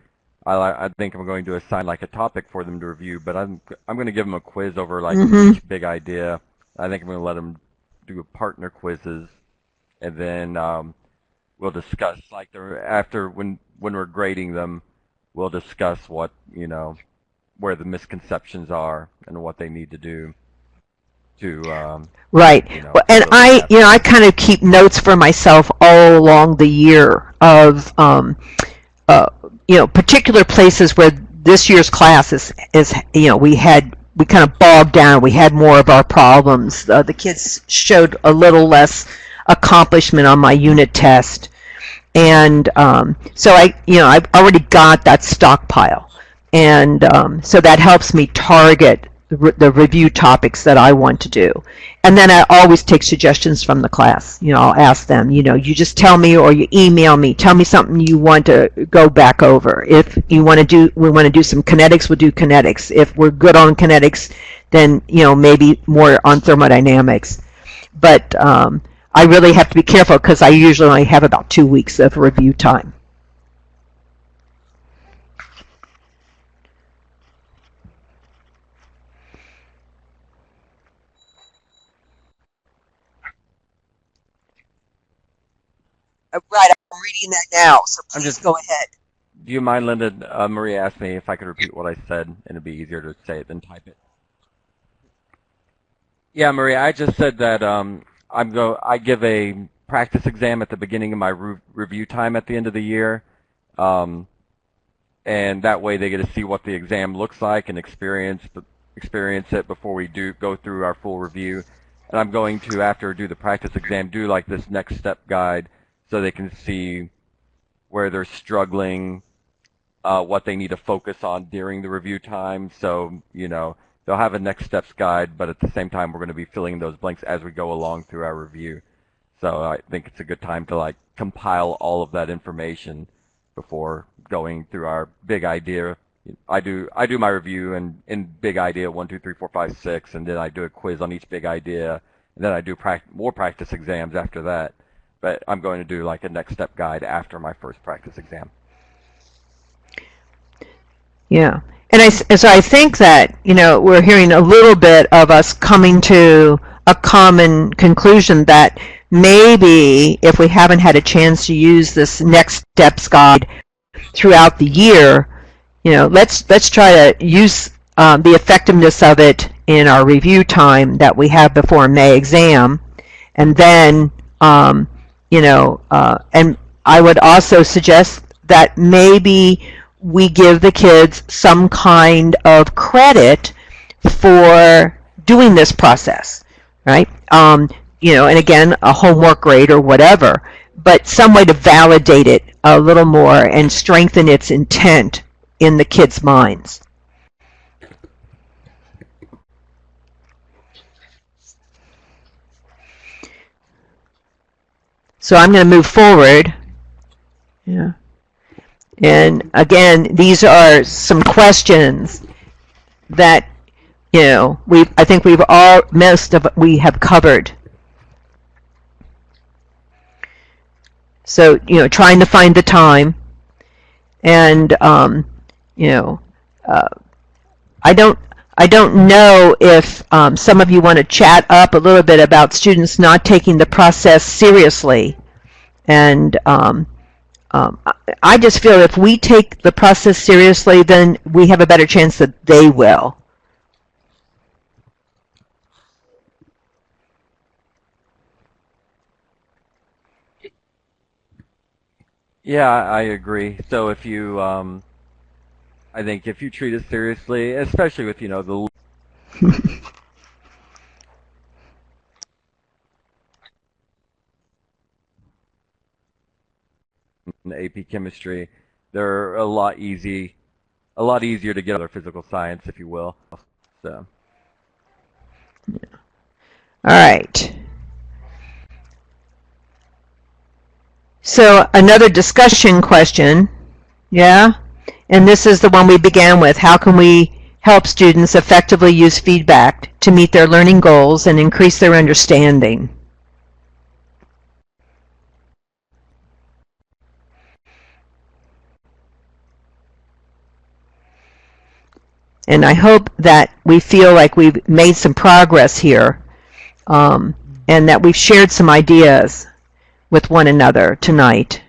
I think I'm going to assign like a topic for them to review, but I'm going to give them a quiz over like each big idea. I think I'm going to let them do partner quizzes, and then we'll discuss like after when we're grading them, we'll discuss what, where the misconceptions are and what they need to do to right. Well, and I kind of keep notes for myself all along the year of particular places where this year's class is we kind of bogged down. We had more of our problems. The kids showed a little less accomplishment on my unit test. And so I've already got that stockpile, and so that helps me target the review topics that I want to do. And then I always take suggestions from the class. I'll ask them, you just tell me or you email me, tell me something you want to go back over. If we want to do some kinetics, we'll do kinetics. If we're good on kinetics, then maybe more on thermodynamics. But I really have to be careful because I usually only have about 2 weeks of review time. Right, I'm reading that now, so please go ahead. Do you mind, Linda? Maria asked me if I could repeat what I said, and it'd be easier to say it than type it. Yeah, Maria, I just said that I give a practice exam at the beginning of my review time at the end of the year, and that way they get to see what the exam looks like and experience it before we go through our full review. And I'm going to, after I do the practice exam, do like this next step guide so they can see where they're struggling, what they need to focus on during the review time. So, they'll have a next steps guide, but at the same time, we're going to be filling those blanks as we go along through our review. So I think it's a good time to like compile all of that information before going through our big idea. I do my review in big idea 1, 2, 3, 4, 5, 6, and then I do a quiz on each big idea, and then I do more practice exams after that. But I'm going to do like a next step guide after my first practice exam. Yeah. And so I think that, we're hearing a little bit of us coming to a common conclusion that maybe if we haven't had a chance to use this next steps guide throughout the year, let's try to use the effectiveness of it in our review time that we have before May exam. And then, and I would also suggest that maybe we give the kids some kind of credit for doing this process, right? And again, a homework grade or whatever, but some way to validate it a little more and strengthen its intent in the kids' minds. So I'm going to move forward. Yeah. And again, these are some questions that, I think we have covered. So, trying to find the time, and I don't know if some of you want to chat up a little bit about students not taking the process seriously, and I just feel if we take the process seriously, then we have a better chance that they will. Yeah, I agree. So if you, I think if you treat it seriously, especially with, the AP chemistry, they're a lot easier to get other physical science, if you will. So. All right. So another discussion question, yeah? And this is the one we began with. How can we help students effectively use feedback to meet their learning goals and increase their understanding? And I hope that we feel like we've made some progress here, and that we've shared some ideas with one another tonight.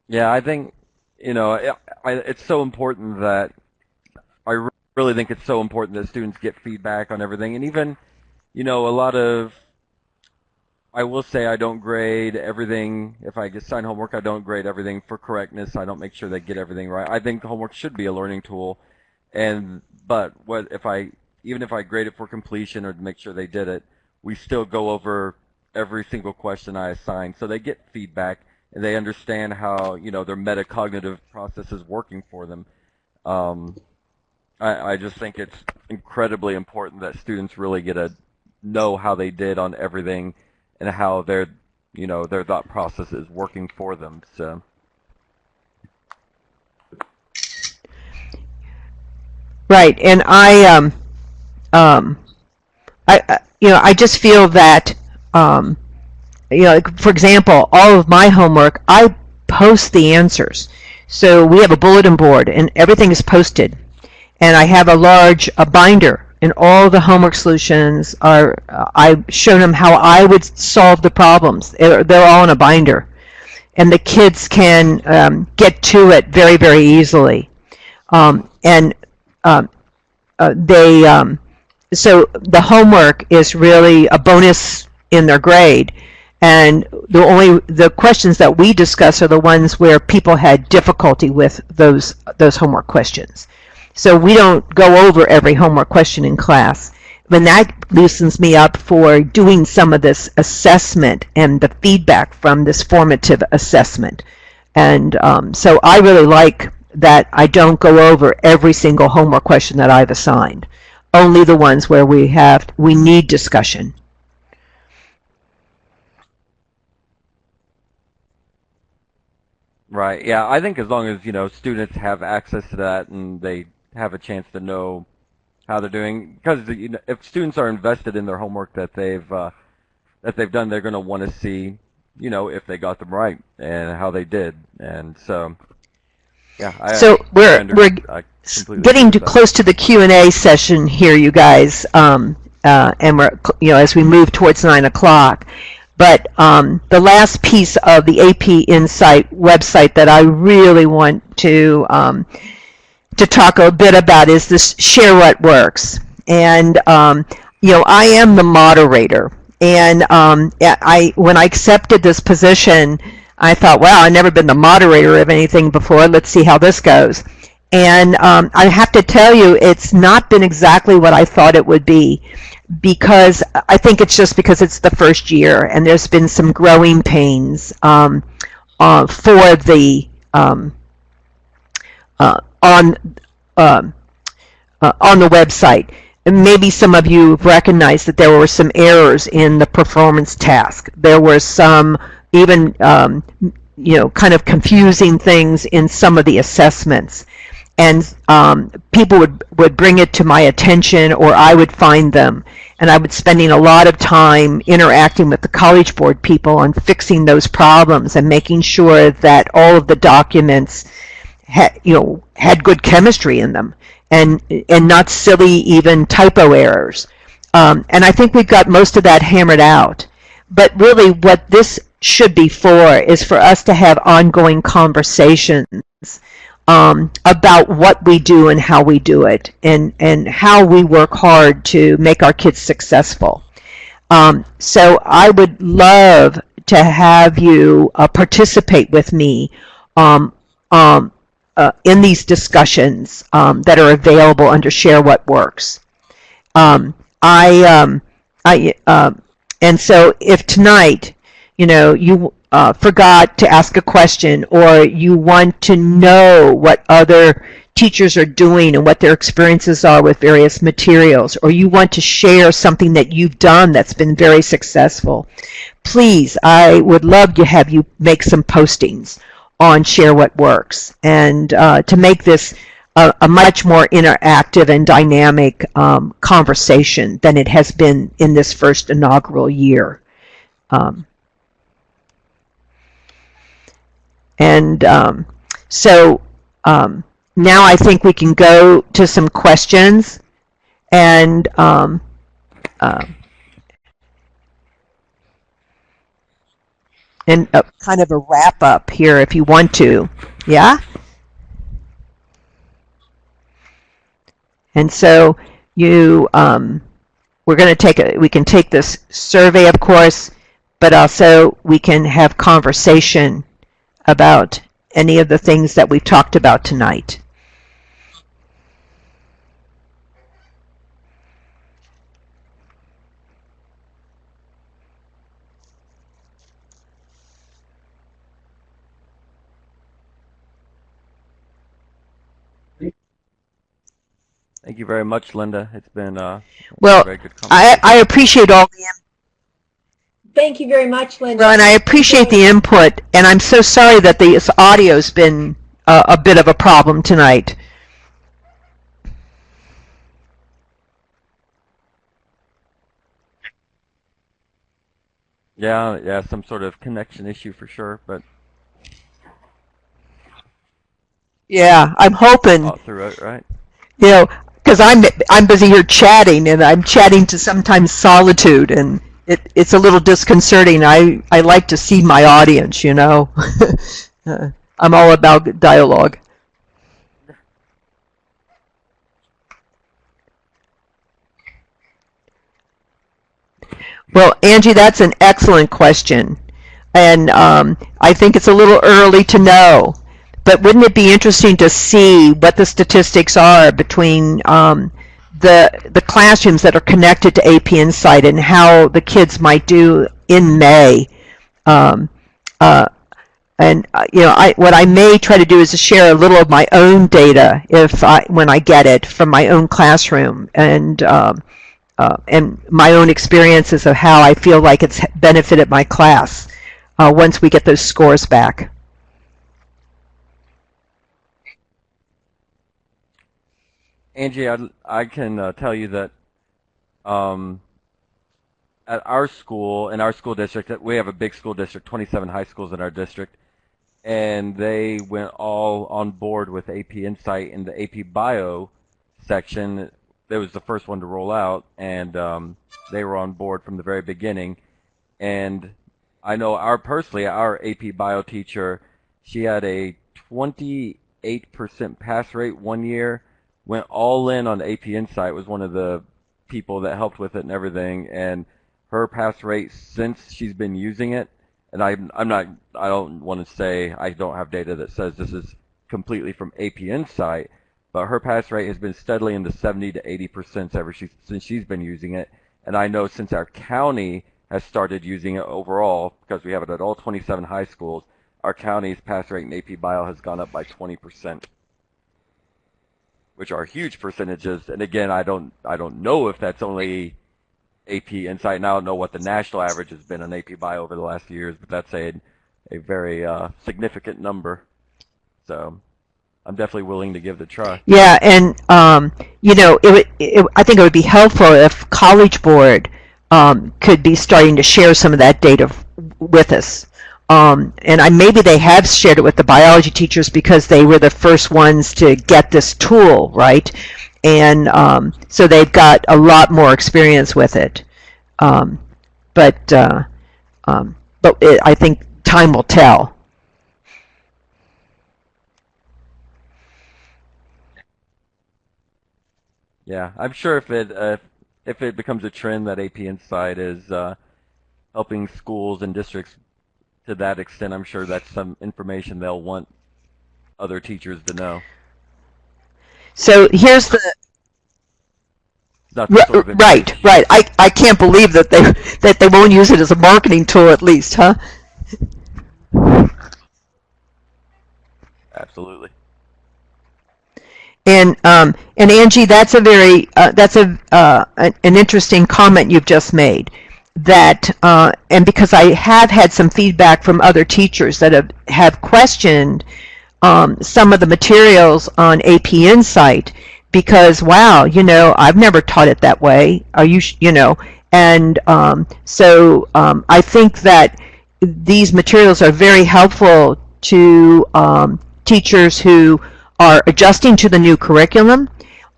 Yeah, I think, it's so important that I really think it's so important that students get feedback on everything. And even, a lot of, I will say I don't grade everything. If I assign homework, I don't grade everything for correctness. I don't make sure they get everything right. I think homework should be a learning tool. But even if I grade it for completion or to make sure they did it, we still go over every single question I assign. So they get feedback and they understand how, their metacognitive process is working for them. I just think it's incredibly important that students really get to know how they did on everything and how their thought process is working for them. So. Right, and I just feel that, for example, all of my homework, I post the answers. So we have a bulletin board, and everything is posted. And I have a binder, and all the homework solutions are, I've shown them how I would solve the problems. They're all in a binder. And the kids can get to it very, very easily. So the homework is really a bonus in their grade. And the questions that we discuss are the ones where people had difficulty with those homework questions. So we don't go over every homework question in class. When that loosens me up for doing some of this assessment and the feedback from this formative assessment. And so I really like that I don't go over every single homework question that I've assigned. Only the ones where we need discussion. Right. Yeah, I think as long as, students have access to that and they have a chance to know how they're doing, because if students are invested in their homework that they've done, they're going to want to see, if they got them right and how they did. And so, yeah. So we're getting close to the Q&A session here, you guys, and we're as we move towards 9 o'clock. But the last piece of the AP Insight website that I really want to talk a bit about is this Share What Works. And, I am the moderator. And when I accepted this position, I thought, wow, I've never been the moderator of anything before. Let's see how this goes. And I have to tell you, it's not been exactly what I thought it would be, because I think it's just because it's the first year and there's been some growing pains for the on the website. And maybe some of you recognized that there were some errors in the performance task. There were some even kind of confusing things in some of the assessments. And people would bring it to my attention, or I would find them. And I was spending a lot of time interacting with the College Board people on fixing those problems and making sure that all of the documents had good chemistry in them, and not silly even typo errors. And I think we've got most of that hammered out. But really what this should be for is for us to have ongoing conversations about what we do and how we do it, and how we work hard to make our kids successful. So I would love to have you participate with me in these discussions that are available under Share What Works. And so if tonight, you forgot to ask a question, or you want to know what other teachers are doing and what their experiences are with various materials, or you want to share something that you've done that's been very successful, please, I would love to have you make some postings on Share What Works, and to make this a much more interactive and dynamic conversation than it has been in this first inaugural year. So now I think we can go to some questions, and kind of a wrap up here if you want to. Yeah? And so we can take this survey, of course, but also we can have conversation about any of the things that we've talked about tonight. Thank you very much, Linda. It's been well, a very good conversation. I appreciate all the Thank you very much, Linda. Well, and I appreciate the input, and I'm so sorry that this audio's been a bit of a problem tonight. Yeah, some sort of connection issue for sure, but Yeah, I'm hoping, thought through it, right? because I'm busy here chatting, and I'm chatting to sometimes solitude, and it's a little disconcerting. I like to see my audience, I'm all about dialogue. Well, Angie, that's an excellent question. And I think it's a little early to know. But wouldn't it be interesting to see what the statistics are between the classrooms that are connected to AP Insight and how the kids might do in May? What I may try to do is to share a little of my own data when I get it from my own classroom, and my own experiences of how I feel like it's benefited my class once we get those scores back. Angie, I can tell you that at our school, in our school district, we have a big school district, 27 high schools in our district, and they went all on board with AP Insight in the AP Bio section. It was the first one to roll out, and they were on board from the very beginning. And I know personally, our AP Bio teacher, she had a 28% pass rate one year, went all in on AP Insight, was one of the people that helped with it and everything, and her pass rate since she's been using it, and I don't want to say, I don't have data that says this is completely from AP Insight, but her pass rate has been steadily in the 70 to 80% since she's been using it. And I know since our county has started using it overall, because we have it at all 27 high schools, our county's pass rate in AP Bio has gone up by 20%. which are huge percentages. And again, I don't know if that's only AP Insight, and I don't know what the national average has been on AP Bio over the last few years, but that's a very significant number. So I'm definitely willing to give it a try. Yeah, and I think it would be helpful if College Board could be starting to share some of that data with us. And maybe they have shared it with the biology teachers because they were the first ones to get this tool, right? And so they've got a lot more experience with it. But I think time will tell. Yeah, I'm sure if it becomes a trend that AP Insight is helping schools and districts to that extent, I'm sure that's some information they'll want other teachers to know. So here's the right. I can't believe that they won't use it as a marketing tool at least, huh? Absolutely. And Angie, that's an interesting comment you've just made. That and because I have had some feedback from other teachers that have questioned some of the materials on AP Insight because wow, I've never taught it that way. And so I think that these materials are very helpful to teachers who are adjusting to the new curriculum,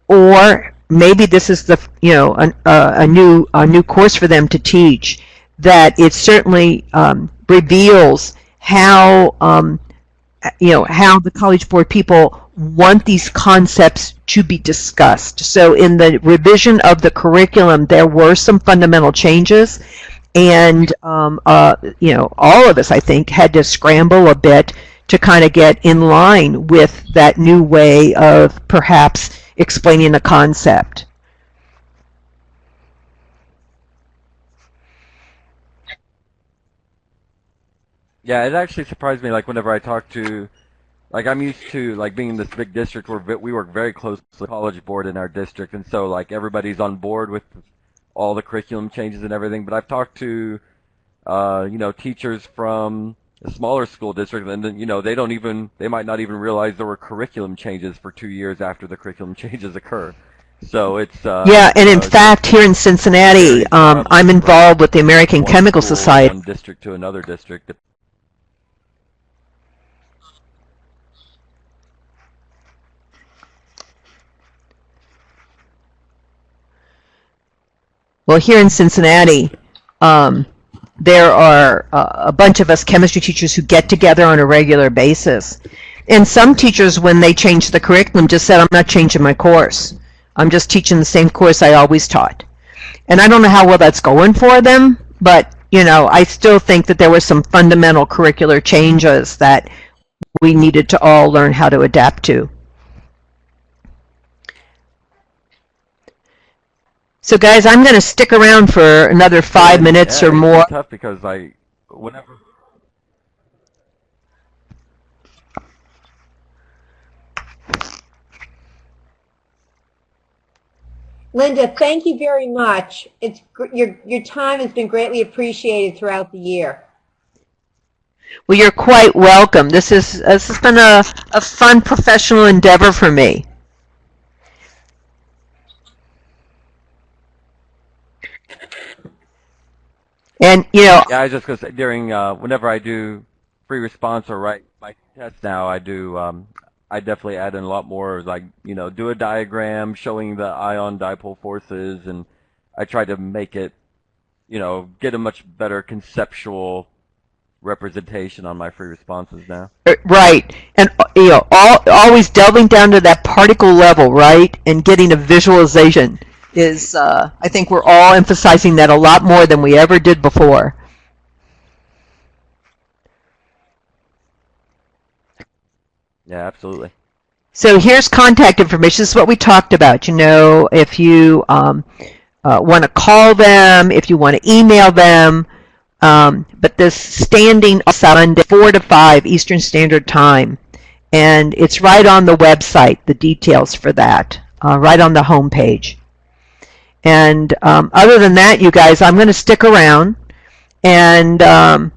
or maybe this is a new course for them to teach. That it certainly reveals how how the College Board people want these concepts to be discussed. So in the revision of the curriculum, there were some fundamental changes, and all of us, I think, had to scramble a bit to kind of get in line with that new way of perhaps explaining the concept. Yeah, it actually surprised me, like, whenever I talk to, like, I'm used to, like, being in this big district where we work very close to the College Board in our district, and so, like, everybody's on board with all the curriculum changes and everything, but I've talked to, teachers from a smaller school district, and then, they might not even realize there were curriculum changes for 2 years after the curriculum changes occur. So it's yeah, and in fact, here in Cincinnati, I'm involved with the American Chemical Society. One district to another district. Well, here in Cincinnati, there are a bunch of us chemistry teachers who get together on a regular basis. And some teachers, when they changed the curriculum, just said, I'm not changing my course. I'm just teaching the same course I always taught. And I don't know how well that's going for them, but, I still think that there were some fundamental curricular changes that we needed to all learn how to adapt to. So guys, I'm going to stick around for another 5 minutes or more. It's tough because whenever. Linda, thank you very much. Your time has been greatly appreciated throughout the year. Well, you're quite welcome. This has been a fun professional endeavor for me. And yeah, I was just gonna say during whenever I do free response or write my test now, I definitely add in a lot more, like, do a diagram showing the ion dipole forces, and I try to make it, get a much better conceptual representation on my free responses now. Right, and always delving down to that particle level, right, and getting a visualization is, I think we're all emphasizing that a lot more than we ever did before. Yeah, absolutely. So here's contact information. This is what we talked about. If you want to call them, if you want to email them, but this standing Sunday, 4 to 5 Eastern Standard Time. and it's right on the website, the details for that, right on the home page. And other than that, you guys, I'm going to stick around, and I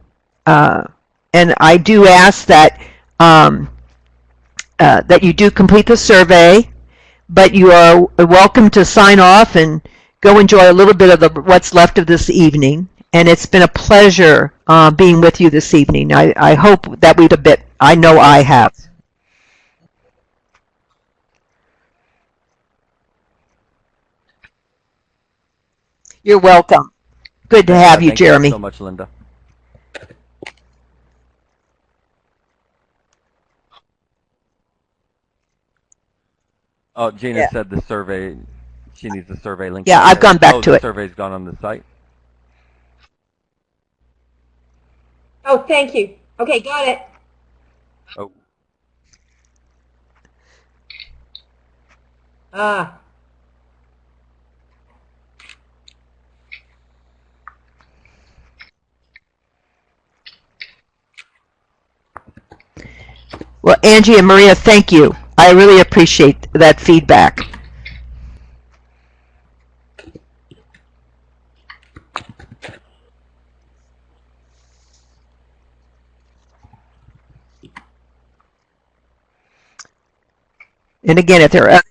do ask that that you do complete the survey, but you are welcome to sign off and go enjoy a little bit of what's left of this evening. And it's been a pleasure being with you this evening. I hope that we've a bit. I know I have. You're welcome. Good to have you, Thank you Jeremy. so much, Linda. Oh, Gina Yeah, said the survey, she needs the survey link yeah, on I've there. gone back Oh, to the it. survey's gone on the site? Oh, thank you. Okay, got it. Oh, Ah, Well, Angie and Maria, thank you. I really appreciate that feedback. And again, if there are,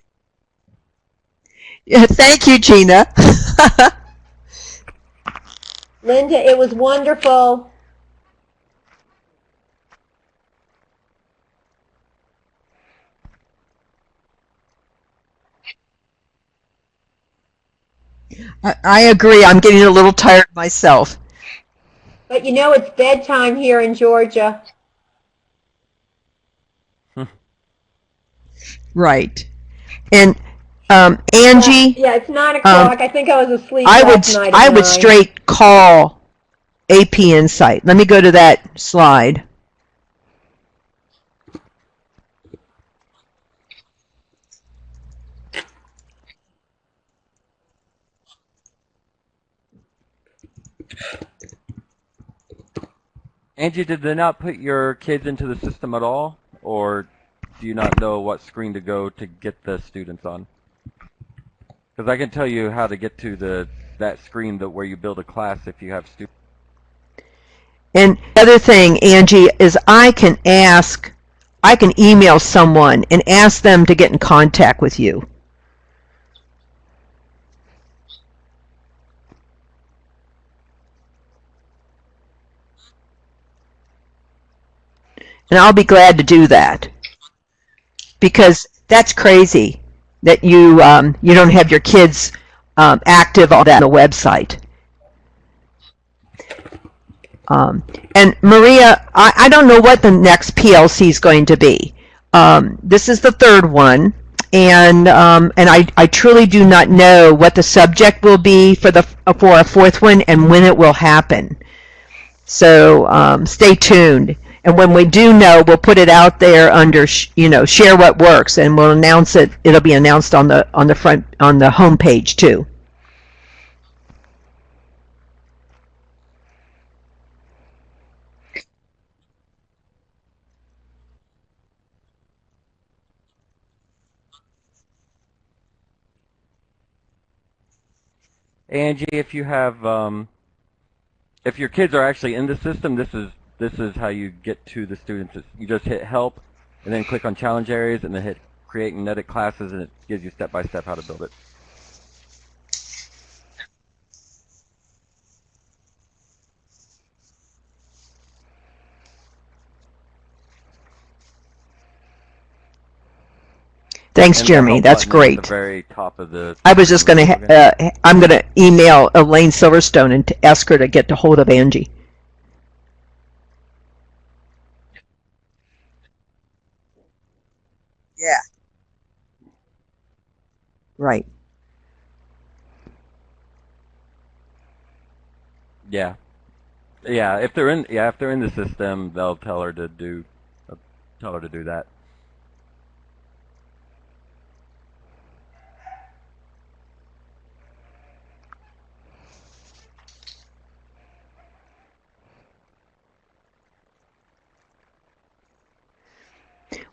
yeah, thank you, Gina. Linda, it was wonderful. I agree. I'm getting a little tired myself. But you know, it's bedtime here in Georgia. Right. And Yeah, Angie, yeah, it's 9 um, o'clock. I think I was asleep I would last night at I would 9. straight call AP Insight. Let me go to that slide. Angie, did they not put your kids into the system at all? Or do you not know what screen to go to get the students on? Because I can tell you how to get to that screen where you build a class if you have students. And the other thing, Angie, is I can email someone and ask them to get in contact with you. And I'll be glad to do that, because that's crazy that you don't have your kids active on the website. And Maria, I don't know what the next PLC is going to be. This is the third one, and I truly do not know what the subject will be for a fourth one and when it will happen. So stay tuned. And when we do know, we'll put it out there under share what works, and we'll announce it. It'll be announced on the front on the home page too. Angie, if you have if your kids are actually in the system, this is how you get to the students. You just hit help and then click on challenge areas and then hit create and edit classes, and it gives you step by step how to build it. Thanks, And the Jeremy. help That's button is at the great. very top of the I was just going login. to, I'm going to email Elaine Silverstone and ask her to get a hold of Angie. Yeah. Right. Yeah. Yeah, if they're in the system, they'll tell her to do that.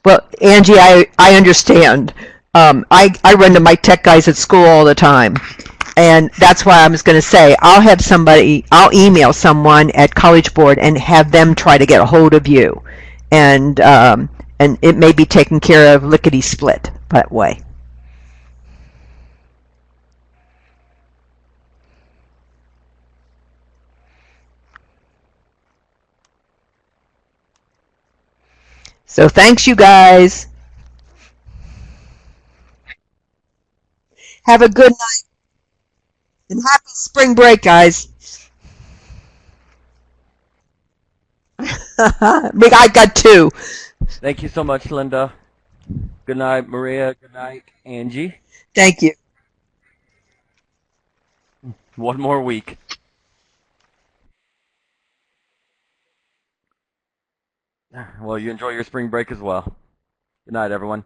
Well, Angie, I understand. I run to my tech guys at school all the time. And that's why I was going to say, I'll email someone at College Board and have them try to get a hold of you. And it may be taken care of lickety split that way. So thanks, you guys. Have a good night and happy spring break, guys. I got two. Thank you so much, Linda. Good night, Maria. Good night, Angie. Thank you. One more week. Well, you enjoy your spring break as well. Good night, everyone.